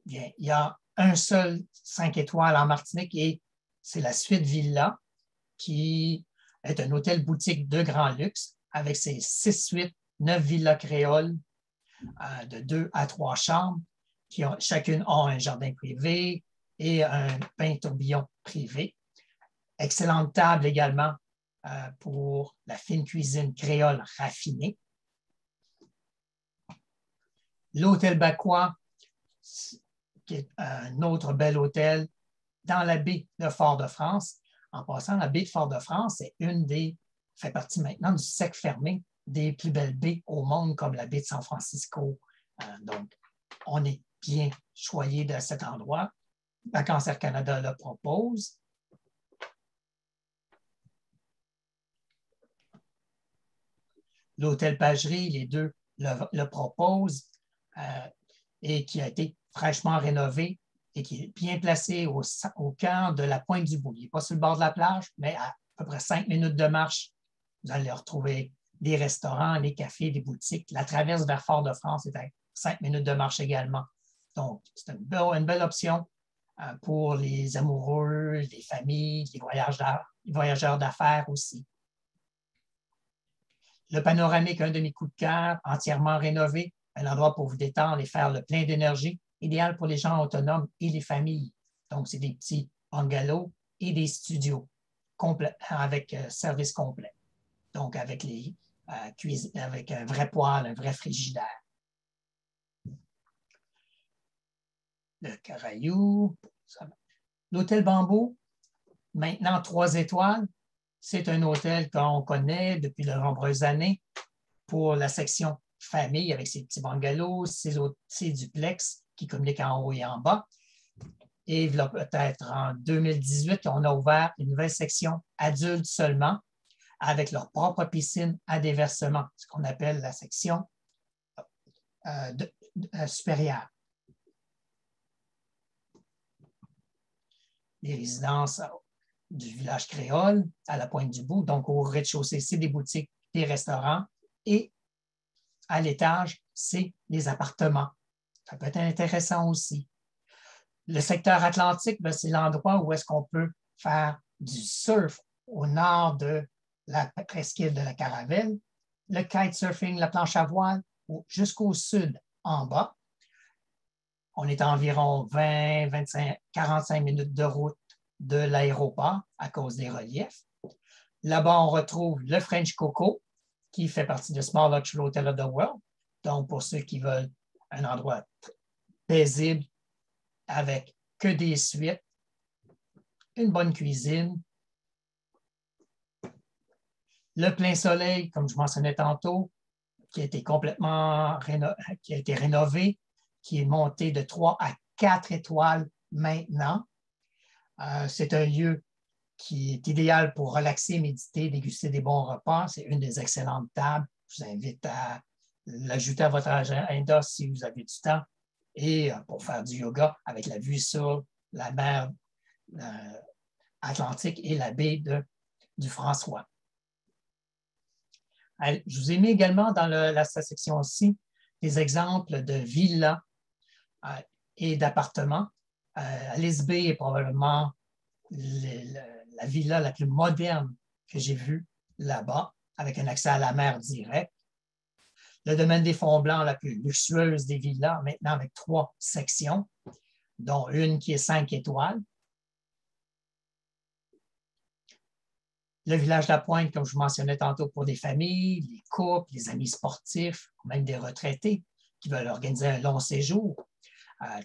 C: il y a un seul 5 étoiles en Martinique et c'est la Suite Villa, qui est un hôtel boutique de grand luxe avec ses 6 suites, 9 villas créoles de 2 à 3 chambres, qui chacune ont un jardin privé et un bain tourbillon privé. Excellente table également pour la fine cuisine créole raffinée. L'hôtel Bacois, qui est un autre bel hôtel dans la baie de Fort-de-France. En passant, la baie de Fort-de-France fait partie maintenant du cercle fermé des plus belles baies au monde, comme la baie de San Francisco. Donc, on est bien choyé de cet endroit. Vacances Air Canada le propose. L'hôtel Pagerie, les deux le proposent et qui a été fraîchement rénové et qui est bien placé au cœur de la Pointe-du-Bout. Il n'est pas sur le bord de la plage, mais à peu près 5 minutes de marche, vous allez retrouver des restaurants, des cafés, des boutiques. La traverse vers Fort-de-France est à 5 minutes de marche également. Donc, c'est une belle option pour les amoureux, les familles, les voyageurs d'affaires aussi. Le panoramique, un de mes coups de cœur, entièrement rénové, un endroit pour vous détendre et faire le plein d'énergie, idéal pour les gens autonomes et les familles. Donc, c'est des petits bungalows et des studios avec service complet. Donc, avec avec un vrai poêle, un vrai frigidaire. Le Caraïou. L'hôtel Bambou, maintenant 3 étoiles. C'est un hôtel qu'on connaît depuis de nombreuses années pour la section famille avec ses petits bungalows, ses duplex qui communiquent en haut et en bas. Et peut-être en 2018, on a ouvert une nouvelle section adultes seulement avec leur propre piscine à déversement, ce qu'on appelle la section supérieure. Les résidences du village créole à la Pointe-du-Bout, donc au rez-de-chaussée, c'est des boutiques, des restaurants et à l'étage, c'est les appartements. Ça peut être intéressant aussi. Le secteur atlantique, c'est l'endroit où est-ce qu'on peut faire du surf au nord de la presqu'île de la Caravelle, le kitesurfing, la planche à voile, jusqu'au sud en bas. On est à environ 20, 25, 45 minutes de route de l'aéroport à cause des reliefs. Là-bas, on retrouve le French Coco, qui fait partie de Small Luxury Hotel of the World. Donc, pour ceux qui veulent un endroit paisible avec que des suites, une bonne cuisine, le plein soleil, comme je mentionnais tantôt, qui a été complètement rénové, qui est monté de 3 à 4 étoiles maintenant. C'est un lieu qui est idéal pour relaxer, méditer, déguster des bons repas. C'est une des excellentes tables. Je vous invite à l'ajouter à votre agenda si vous avez du temps et pour faire du yoga avec la vue sur la mer Atlantique et la baie du François. Je vous ai mis également dans la section aussi des exemples de villas et d'appartements. Alice Bay est probablement la villa la plus moderne que j'ai vue là-bas, avec un accès à la mer direct. Le domaine des Fonds Blancs, la plus luxueuse des villas, maintenant avec 3 sections, dont une qui est 5 étoiles. Le village de la Pointe, comme je vous mentionnais tantôt, pour des familles, les couples, les amis sportifs, même des retraités qui veulent organiser un long séjour,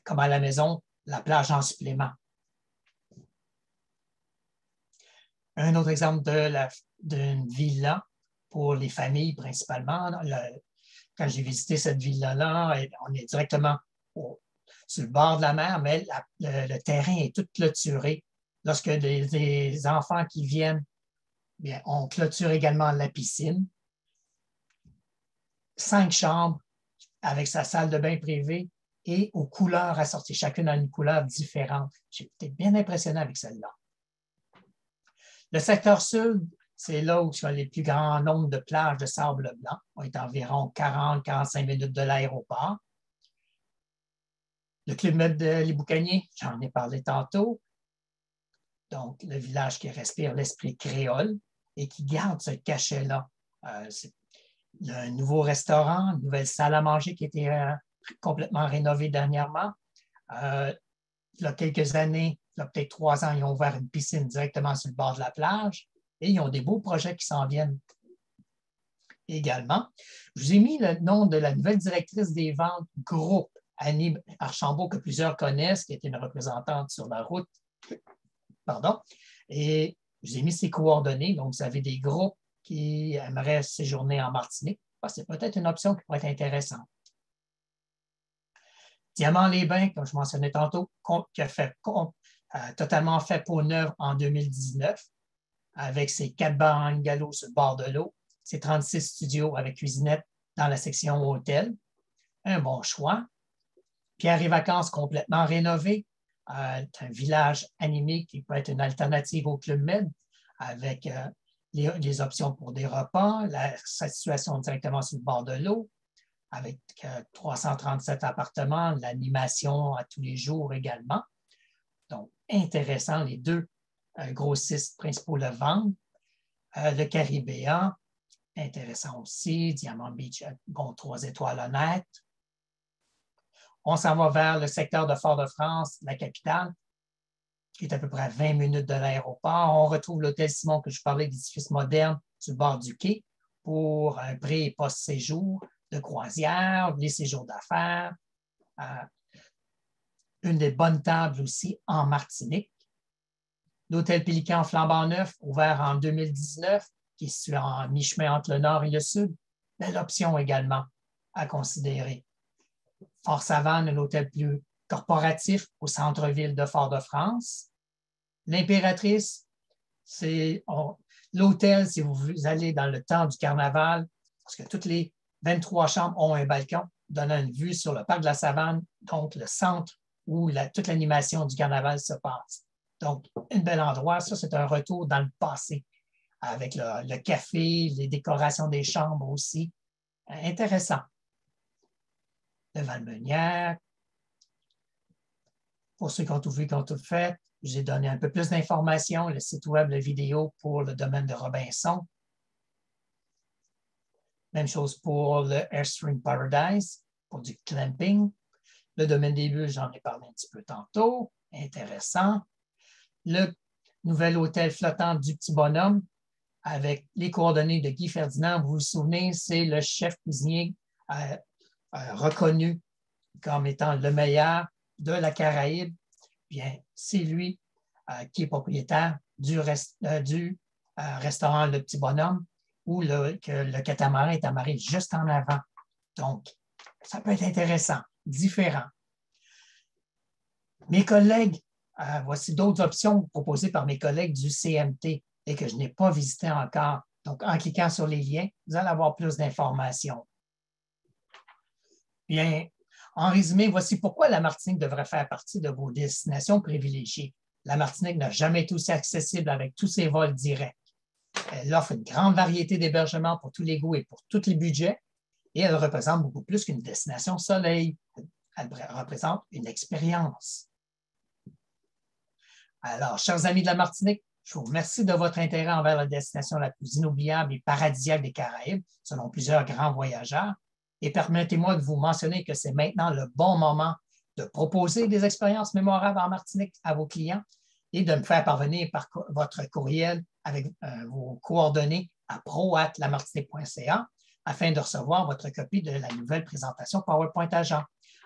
C: comme à la maison, la plage en supplément. Un autre exemple d'une villa pour les familles principalement. Quand j'ai visité cette villa-là, on est directement sur le bord de la mer, mais le terrain est tout clôturé. Lorsque des enfants qui viennent, bien, on clôture également la piscine. 5 chambres avec sa salle de bain privée et aux couleurs assorties, chacune a une couleur différente. J'ai été bien impressionné avec celle-là. Le secteur sud, c'est là où il y a les plus grands nombres de plages de sable blanc. On est à environ 40-45 minutes de l'aéroport. Le Club Med de Les Boucaniers, j'en ai parlé tantôt. Donc, le village qui respire l'esprit créole et qui garde ce cachet-là. Il y a un nouveau restaurant, une nouvelle salle à manger qui a été complètement rénovée dernièrement. Il y a quelques années, il y a peut-être 3 ans, ils ont ouvert une piscine directement sur le bord de la plage et ils ont des beaux projets qui s'en viennent également. Je vous ai mis le nom de la nouvelle directrice des ventes groupe, Annie Archambault, que plusieurs connaissent, qui est une représentante sur la route. Pardon. Et je vous ai mis ses coordonnées. Donc, vous avez des groupes qui aimeraient séjourner en Martinique. C'est peut-être une option qui pourrait être intéressante. Diamant-les-Bains, comme je mentionnais tantôt, qui a fait totalement fait peau neuve en 2019, avec ses 4 bungalows sur le bord de l'eau, ses 36 studios avec cuisinette dans la section hôtel. Un bon choix. Pierre et Vacances complètement rénové. Un village animé qui peut être une alternative au Club Med avec les options pour des repas, sa situation directement sur le bord de l'eau, avec 337 appartements, l'animation à tous les jours également. Donc, intéressant, les 2 grossistes principaux le vendent. Le Caribéen, intéressant aussi. Diamond Beach, bon, 3 étoiles honnêtes. On s'en va vers le secteur de Fort-de-France, la capitale, qui est à peu près à 20 minutes de l'aéroport. On retrouve l'hôtel Simon que je parlais, d'édifice moderne sur le bord du quai pour un pré- et post-séjour de croisière, les séjours d'affaires. Une des bonnes tables aussi en Martinique. L'hôtel Pélican flambant neuf, ouvert en 2019, qui est situé en mi-chemin entre le nord et le sud. Belle option également à considérer. Fort-Savane, un hôtel plus corporatif au centre-ville de Fort-de-France. L'Impératrice, c'est l'hôtel, si vous allez dans le temps du carnaval, parce que toutes les 23 chambres ont un balcon donnant une vue sur le parc de la Savane, donc le centre où toute l'animation du carnaval se passe. Donc, un bel endroit. Ça, c'est un retour dans le passé, avec le café, les décorations des chambres aussi. Intéressant. Le Val-Meunière. Pour ceux qui ont tout vu, qui ont tout fait, J'ai donné un peu plus d'informations, le site web, la vidéo pour le domaine de Robinson. Même chose pour le Airstream Paradise, pour du clamping. Le domaine des bulles, j'en ai parlé un petit peu tantôt. Intéressant. Le nouvel hôtel flottant du Petit Bonhomme, avec les coordonnées de Guy Ferdinand. Vous vous souvenez, c'est le chef cuisinier reconnu comme étant le meilleur de la Caraïbe. Bien, c'est lui qui est propriétaire du restaurant Le Petit Bonhomme, où le catamaran est amarré juste en avant. Donc, ça peut être intéressant, différent. Mes collègues, voici d'autres options proposées par mes collègues du CMT et que je n'ai pas visité encore. Donc, en cliquant sur les liens, vous allez avoir plus d'informations. Bien, en résumé, voici pourquoi la Martinique devrait faire partie de vos destinations privilégiées. La Martinique n'a jamais été aussi accessible avec tous ses vols directs. Elle offre une grande variété d'hébergements pour tous les goûts et pour tous les budgets, et elle représente beaucoup plus qu'une destination soleil. Elle représente une expérience. Alors, chers amis de la Martinique, je vous remercie de votre intérêt envers la destination la plus inoubliable et paradisiaque des Caraïbes, selon plusieurs grands voyageurs. Et permettez-moi de vous mentionner que c'est maintenant le bon moment de proposer des expériences mémorables en Martinique à vos clients et de me faire parvenir par votre courriel avec vos coordonnées à pro@lamartinique.ca afin de recevoir votre copie de la nouvelle présentation PowerPoint Agent.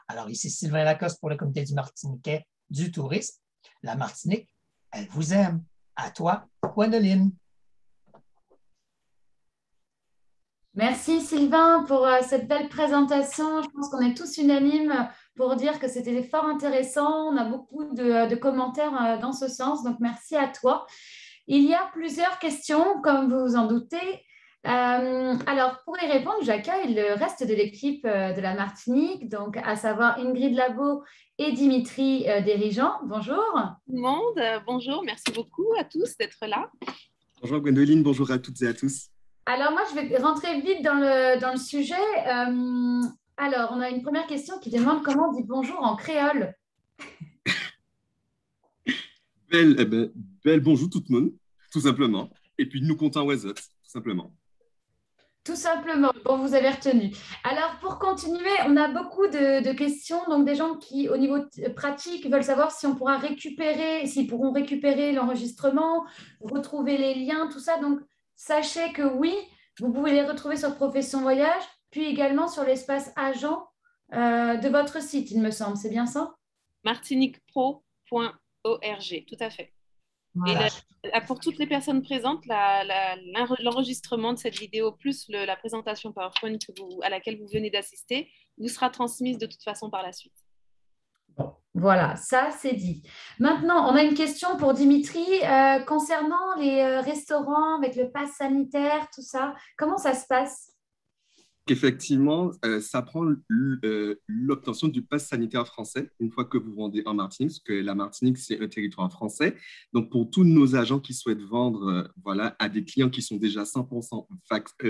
C: Alors, ici Sylvain Lacoste pour le Comité du Martiniquais du tourisme. La Martinique, elle vous aime. À toi, Gwendoline.
A: Merci Sylvain pour cette belle présentation. Je pense qu'on est tous unanimes pour dire que c'était fort intéressant. On a beaucoup de commentaires dans ce sens, donc merci à toi. Il y a plusieurs questions, comme vous vous en doutez. Alors, pour y répondre, j'accueille le reste de l'équipe de la Martinique, donc à savoir Ingrid Labo et Dimitri Dirigeant. Bonjour.
D: Tout le monde, bonjour, merci beaucoup à tous d'être là.
E: Bonjour Gwendoline, bonjour à toutes et à tous.
A: Alors, moi, je vais rentrer vite dans le sujet. Alors, on a une première question qui demande comment on dit bonjour en créole.
E: Belle bonjour tout le monde, tout simplement. Et puis nous comptons Wazot, tout simplement.
A: Tout simplement. Bon, vous avez retenu. Alors, pour continuer, on a beaucoup de questions. Donc, des gens qui, au niveau pratique, veulent savoir si on pourra récupérer, s'ils pourront récupérer l'enregistrement, retrouver les liens, tout ça. Donc, sachez que oui, vous pouvez les retrouver sur Profession Voyage, puis également sur l'espace agent de votre site, il me semble. C'est bien ça?
D: martiniquepro.org, tout à fait. Voilà. Et pour toutes les personnes présentes, l'enregistrement de cette vidéo plus la présentation PowerPoint à laquelle vous venez d'assister vous sera transmise de toute façon par la suite.
A: Voilà, ça c'est dit. Maintenant, on a une question pour Dimitri concernant les restaurants avec le pass sanitaire, tout ça. Comment ça se passe?
E: Effectivement, ça prend l'obtention du pass sanitaire français une fois que vous vendez en Martinique, parce que la Martinique, c'est un territoire français. Donc, pour tous nos agents qui souhaitent vendre à des clients qui sont déjà 100%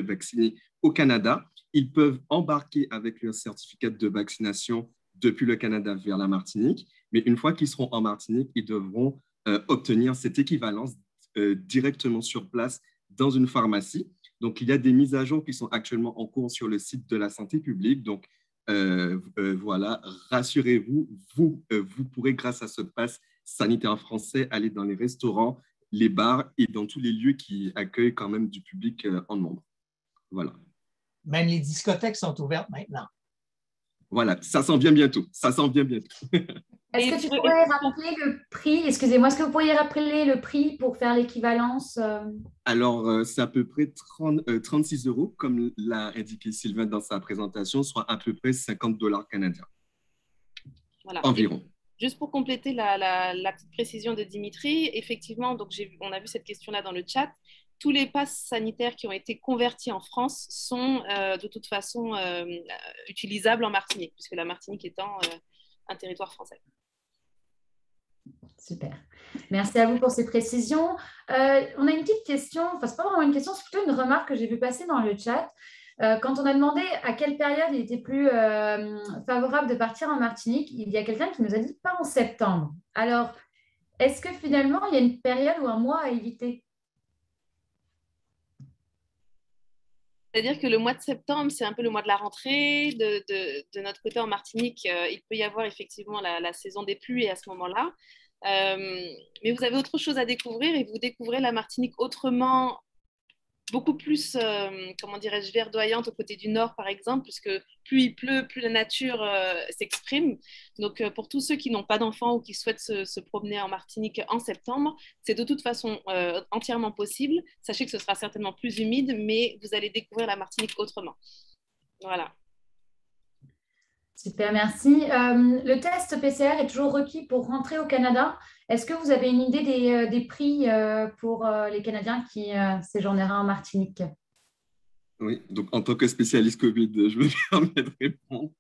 E: vaccinés au Canada, ils peuvent embarquer avec leur certificat de vaccination depuis le Canada vers la Martinique. Mais une fois qu'ils seront en Martinique, ils devront obtenir cette équivalence directement sur place dans une pharmacie. Donc, il y a des mises à jour qui sont actuellement en cours sur le site de la santé publique. Donc, voilà, rassurez-vous, vous pourrez, grâce à ce pass sanitaire français, aller dans les restaurants, les bars et dans tous les lieux qui accueillent quand même du public en nombre. Voilà.
C: Même les discothèques sont ouvertes maintenant.
E: Voilà, ça s'en vient bientôt. Ça s'en vient bientôt.
A: Est-ce que tu pourrais rappeler le prix? Excusez-moi, est-ce que vous pourriez rappeler le prix pour faire l'équivalence?
E: Alors, c'est à peu près 36 €, comme l'a indiqué Sylvain dans sa présentation, soit à peu près 50 $ canadiens. Voilà. Environ.
D: Et juste pour compléter la petite précision de Dimitri, effectivement, donc on a vu cette question-là dans le chat. Tous les passes sanitaires qui ont été convertis en France sont de toute façon utilisables en Martinique, puisque la Martinique étant un territoire français.
A: Super. Merci à vous pour ces précisions. On a une petite question, enfin, ce n'est pas vraiment une question, c'est plutôt une remarque que j'ai vu passer dans le chat. Quand on a demandé à quelle période il était plus favorable de partir en Martinique, il y a quelqu'un qui nous a dit pas en septembre. Alors, est-ce que finalement, il y a une période ou un mois à éviter?
D: C'est-à-dire que le mois de septembre, c'est un peu le mois de la rentrée. De notre côté en Martinique, il peut y avoir effectivement la saison des pluies à ce moment-là. Mais vous avez autre chose à découvrir et vous découvrez la Martinique autrement, beaucoup plus, comment dirais-je, verdoyante au côté du nord, par exemple, puisque plus il pleut, plus la nature s'exprime. Donc, pour tous ceux qui n'ont pas d'enfants ou qui souhaitent se promener en Martinique en septembre, c'est de toute façon entièrement possible. Sachez que ce sera certainement plus humide, mais vous allez découvrir la Martinique autrement. Voilà.
A: Super, merci. Le test PCR est toujours requis pour rentrer au Canada. Est-ce que vous avez une idée des prix pour les Canadiens qui séjourneraient en Martinique?
E: Oui, donc en tant que spécialiste Covid, je me permets de répondre.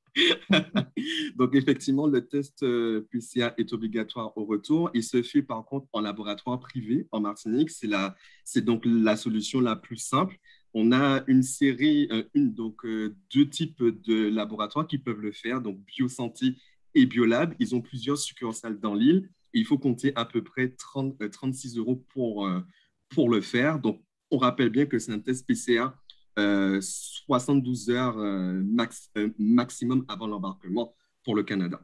E: Donc effectivement, le test PCR est obligatoire au retour. Il se fait par contre en laboratoire privé en Martinique. C'est donc la solution la plus simple. On a une série, deux types de laboratoires qui peuvent le faire, donc Biosanti et Biolab. Ils ont plusieurs succursales dans l'île. Il faut compter à peu près 36 euros pour le faire. Donc, on rappelle bien que c'est un test PCR 72 heures maximum avant l'embarquement pour le Canada.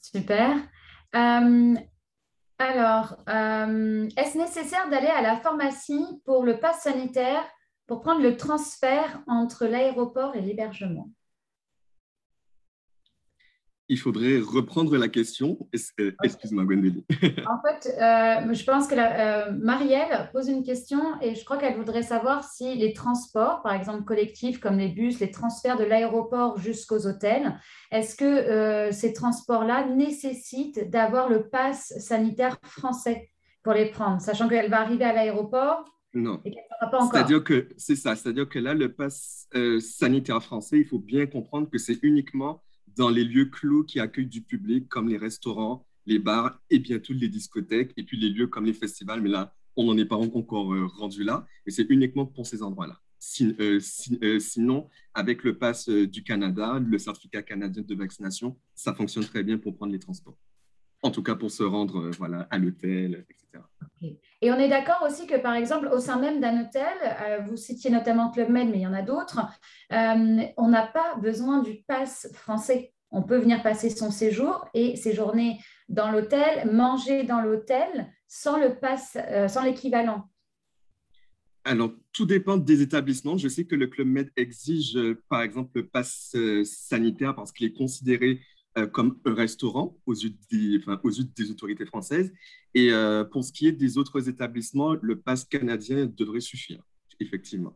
A: Super. Est-ce nécessaire d'aller à la pharmacie pour le pass sanitaire pour prendre le transfert entre l'aéroport et l'hébergement?
E: Il faudrait reprendre la question. Excuse-moi, Gwendoline.
A: En fait, je pense que Marielle pose une question et je crois qu'elle voudrait savoir si les transports, par exemple collectifs comme les bus, les transferts de l'aéroport jusqu'aux hôtels, est-ce que ces transports-là nécessitent d'avoir le pass sanitaire français pour les prendre, sachant qu'elle va arriver à l'aéroport
E: Non.
A: et qu'elle ne sera pas encore.
E: C'est-à-dire que là, le pass sanitaire français, il faut bien comprendre que c'est uniquement dans les lieux clos qui accueillent du public, comme les restaurants, les bars et bientôt les discothèques, et puis les lieux comme les festivals. Mais là, on n'en est pas encore rendu là, mais c'est uniquement pour ces endroits-là. Sinon, avec le pass du Canada, le certificat canadien de vaccination, ça fonctionne très bien pour prendre les transports. En tout cas, pour se rendre à l'hôtel, etc.
A: Okay. Et on est d'accord aussi que, par exemple, au sein même d'un hôtel, vous citiez notamment Club Med, mais il y en a d'autres, on n'a pas besoin du pass français. On peut venir passer son séjour et séjourner dans l'hôtel, manger dans l'hôtel sans le pass, sans l'équivalent.
E: Alors, tout dépend des établissements. Je sais que le Club Med exige, par exemple, le pass sanitaire parce qu'il est considéré comme un restaurant aux yeux des autorités françaises. Et pour ce qui est des autres établissements, le pass canadien devrait suffire, effectivement.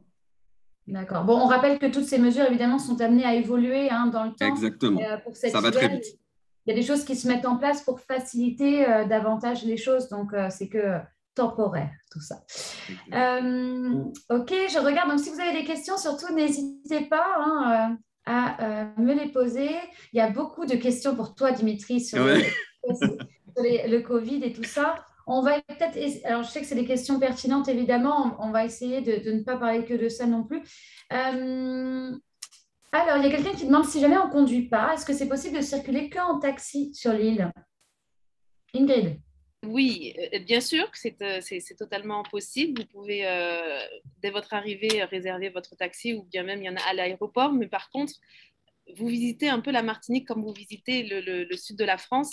A: D'accord. Bon, on rappelle que toutes ces mesures, évidemment, sont amenées à évoluer dans le temps.
E: Exactement.
A: Pour cet
E: ça va
A: hiver,
E: très vite.
A: Il y a des choses qui se mettent en place pour faciliter davantage les choses. Donc, c'est que temporaire, tout ça. Ok, je regarde. Donc, si vous avez des questions, surtout, n'hésitez pas à me les poser. Il y a beaucoup de questions pour toi, Dimitri, sur le Covid et tout ça. On va peut-être, alors je sais que c'est des questions pertinentes, évidemment, on va essayer de ne pas parler que de ça non plus. Alors, il y a quelqu'un qui demande si jamais on ne conduit pas, est-ce que c'est possible de circuler qu'en taxi sur l'île? Ingrid?
D: Oui, bien sûr que c'est totalement possible. Vous pouvez, dès votre arrivée, réserver votre taxi ou bien même il y en a à l'aéroport. Mais par contre, vous visitez un peu la Martinique comme vous visitez le sud de la France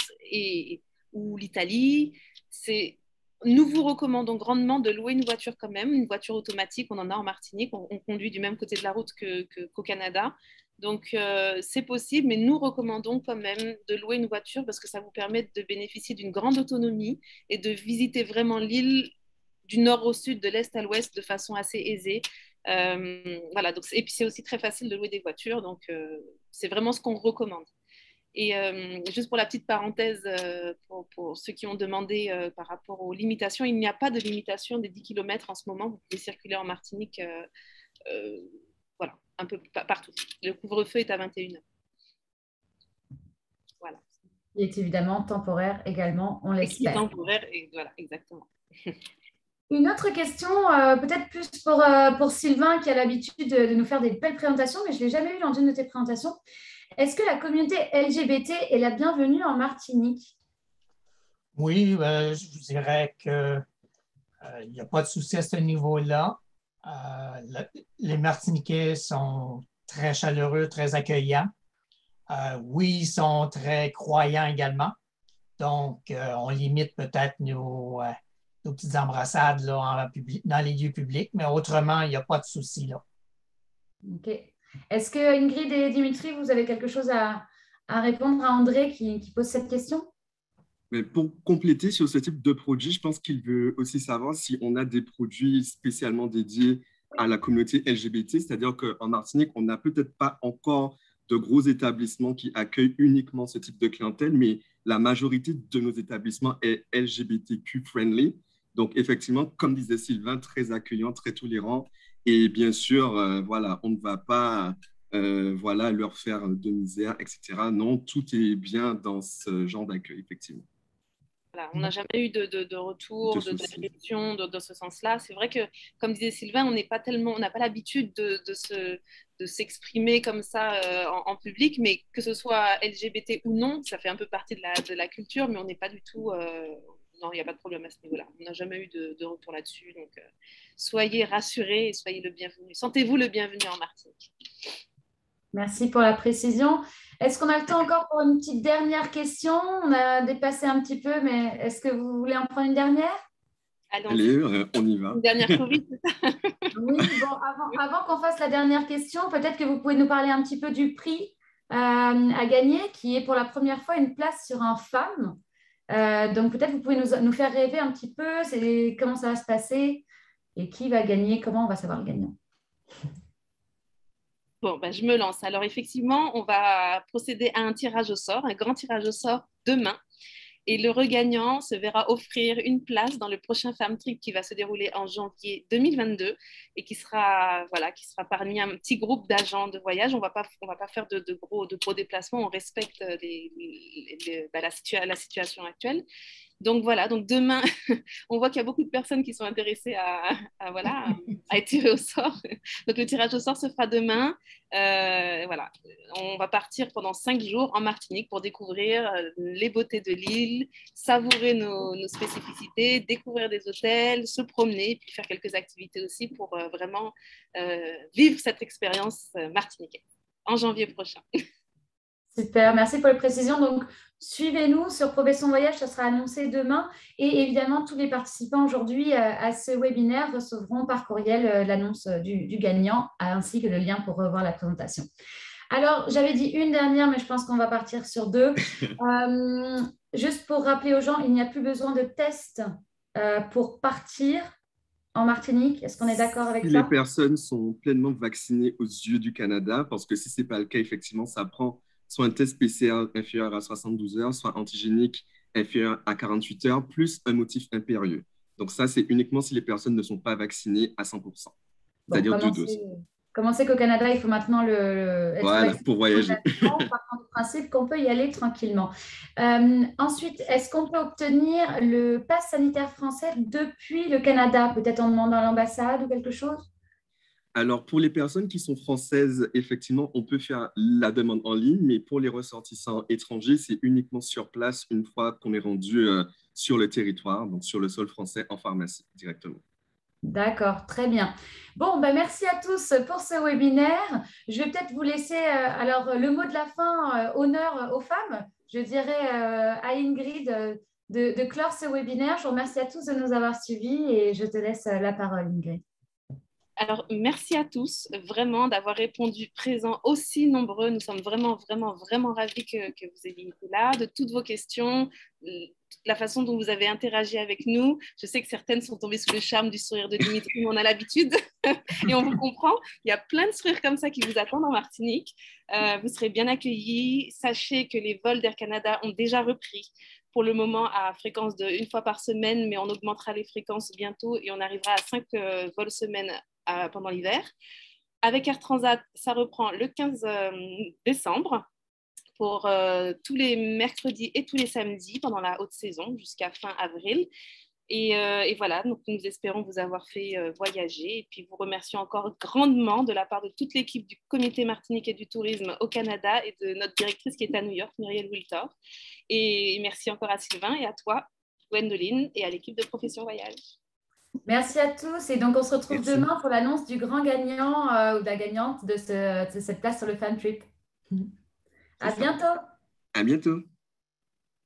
D: ou l'Italie. Nous vous recommandons grandement de louer une voiture quand même, une voiture automatique. On en a en Martinique. On conduit du même côté de la route qu'au Canada. Donc, c'est possible, mais nous recommandons quand même de louer une voiture parce que ça vous permet de bénéficier d'une grande autonomie et de visiter vraiment l'île du nord au sud, de l'est à l'ouest de façon assez aisée. Voilà, donc, et puis c'est aussi très facile de louer des voitures, donc c'est vraiment ce qu'on recommande. Et juste pour la petite parenthèse, pour ceux qui ont demandé par rapport aux limitations, il n'y a pas de limitation des 10 km en ce moment. Vous pouvez circuler en Martinique voilà, un peu partout. Le couvre-feu est à 21h. Voilà.
A: Il est évidemment temporaire également, on l'espère.
D: Temporaire, et voilà, exactement.
A: Une autre question, peut-être plus pour Sylvain qui a l'habitude de nous faire des belles présentations, mais je ne l'ai jamais eu dans une de tes présentations. Est-ce que la communauté LGBT est la bienvenue en Martinique?
C: Oui, je dirais qu'il n'y a pas de souci à ce niveau-là. Les Martiniquais sont très chaleureux, très accueillants. Oui, ils sont très croyants également. Donc, on limite peut-être nos petites embrassades là, dans les lieux publics, mais autrement, il n'y a pas de souci là.
A: Ok. Est-ce que Ingrid et Dimitri, vous avez quelque chose à répondre à André qui pose cette question?
E: Mais pour compléter sur ce type de produit, je pense qu'il veut aussi savoir si on a des produits spécialement dédiés à la communauté LGBT, c'est-à-dire qu'en Martinique, on n'a peut-être pas encore de gros établissements qui accueillent uniquement ce type de clientèle, mais la majorité de nos établissements est LGBTQ-friendly. Donc, effectivement, comme disait Sylvain, très accueillant, très tolérant. Et bien sûr, voilà, on ne va pas voilà, leur faire de misère, etc. Non, tout est bien dans ce genre d'accueil, effectivement.
D: Voilà, on n'a jamais eu de
E: De
D: retour,
E: soucis.
D: d'agression dans ce sens-là. C'est vrai que, comme disait Sylvain, on n'a pas l'habitude de s'exprimer comme ça en public, mais que ce soit LGBT ou non, ça fait un peu partie de la culture, mais on n'est pas du tout. Non, il n'y a pas de problème à ce niveau-là. On n'a jamais eu de retour là-dessus. Donc, soyez rassurés et soyez le bienvenu. Sentez-vous le bienvenu en Martinique.
A: Merci pour la précision. Est-ce qu'on a le temps encore pour une petite dernière question? On a dépassé un petit peu, mais est-ce que vous voulez en prendre une dernière?
D: Allons-y.
E: Allez, on y va.
D: Une dernière Covid.
A: Oui, bon, avant qu'on fasse la dernière question, peut-être que vous pouvez nous parler un petit peu du prix à gagner, qui est pour la première fois une place sur un FAM. Donc peut-être vous pouvez nous faire rêver un petit peu, comment ça va se passer et qui va gagner, comment on va savoir le gagnant.
D: Bon, ben, je me lance. Alors, effectivement, on va procéder à un tirage au sort, un grand tirage au sort demain. Et le regagnant se verra offrir une place dans le prochain Farm Trip qui va se dérouler en janvier 2022 et voilà, qui sera parmi un petit groupe d'agents de voyage. On va pas faire de gros déplacements. On respecte la situation actuelle. Donc voilà, donc demain, on voit qu'il y a beaucoup de personnes qui sont intéressées voilà, à être tirées au sort. Donc le tirage au sort se fera demain. Voilà, on va partir pendant 5 jours en Martinique pour découvrir les beautés de l'île, savourer nos spécificités, découvrir des hôtels, se promener, puis faire quelques activités aussi pour vraiment vivre cette expérience martiniquaise en janvier prochain.
A: Super, merci pour les précisions. Donc, suivez-nous sur Progression Voyage, ça sera annoncé demain. Et évidemment, tous les participants aujourd'hui à ce webinaire recevront par courriel l'annonce du gagnant ainsi que le lien pour revoir la présentation. Alors, j'avais dit une dernière, mais je pense qu'on va partir sur deux. Juste pour rappeler aux gens, il n'y a plus besoin de test pour partir en Martinique. Est-ce qu'on est d'accord avec
E: Si les
A: ça?
E: personnes sont pleinement vaccinées aux yeux du Canada, parce que si ce n'est pas le cas, effectivement, ça prend soit un test PCR inférieur à 72 heures, soit antigénique inférieur à 48 heures, plus un motif impérieux. Donc ça, c'est uniquement si les personnes ne sont pas vaccinées à 100%,
A: Bon,
E: c'est-à-dire 2 doses.
A: comment c'est qu'au Canada, il faut maintenant être
E: Voilà,
A: vacciné
E: pour voyager.
A: par contre, du principe qu'on peut y aller tranquillement. Ensuite, est-ce qu'on peut obtenir le pass sanitaire français depuis le Canada, peut-être en demandant à l'ambassade ou quelque chose?
E: Alors, pour les personnes qui sont françaises, effectivement, on peut faire la demande en ligne, mais pour les ressortissants étrangers, c'est uniquement sur place une fois qu'on est rendu sur le territoire, donc sur le sol français en pharmacie directement.
A: D'accord, très bien. Bon, ben merci à tous pour ce webinaire. Je vais peut-être vous laisser alors le mot de la fin, honneur aux femmes. Je dirais à Ingrid de clore ce webinaire. Je vous remercie à tous de nous avoir suivis et je te laisse la parole, Ingrid.
D: Alors, merci à tous vraiment d'avoir répondu présents aussi nombreux. Nous sommes vraiment ravis que vous ayez été là, de toutes vos questions, la façon dont vous avez interagi avec nous. Je sais que certaines sont tombées sous le charme du sourire de Dimitri, mais on a l'habitude et on vous comprend. Il y a plein de sourires comme ça qui vous attendent en Martinique. Vous serez bien accueillis. Sachez que les vols d'Air Canada ont déjà repris. Pour le moment, à fréquence de 1 fois par semaine, mais on augmentera les fréquences bientôt et on arrivera à 5 vols semaine pendant l'hiver. Avec Air Transat, ça reprend le 15 décembre pour tous les mercredis et tous les samedis pendant la haute saison jusqu'à fin avril. Et voilà, donc nous espérons vous avoir fait voyager et puis vous remercions encore grandement de la part de toute l'équipe du Comité martiniquais du tourisme au Canada et de notre directrice qui est à New York, Muriel Wiltor. Et merci encore à Sylvain et à toi, Gwendoline, et à l'équipe de Profession Voyage.
A: Merci à tous. Et donc, on se retrouve
E: Merci.
A: demain pour l'annonce du grand gagnant ou de la gagnante de cette place sur le fan trip. À
E: C'est ça.
A: bientôt.
E: À bientôt.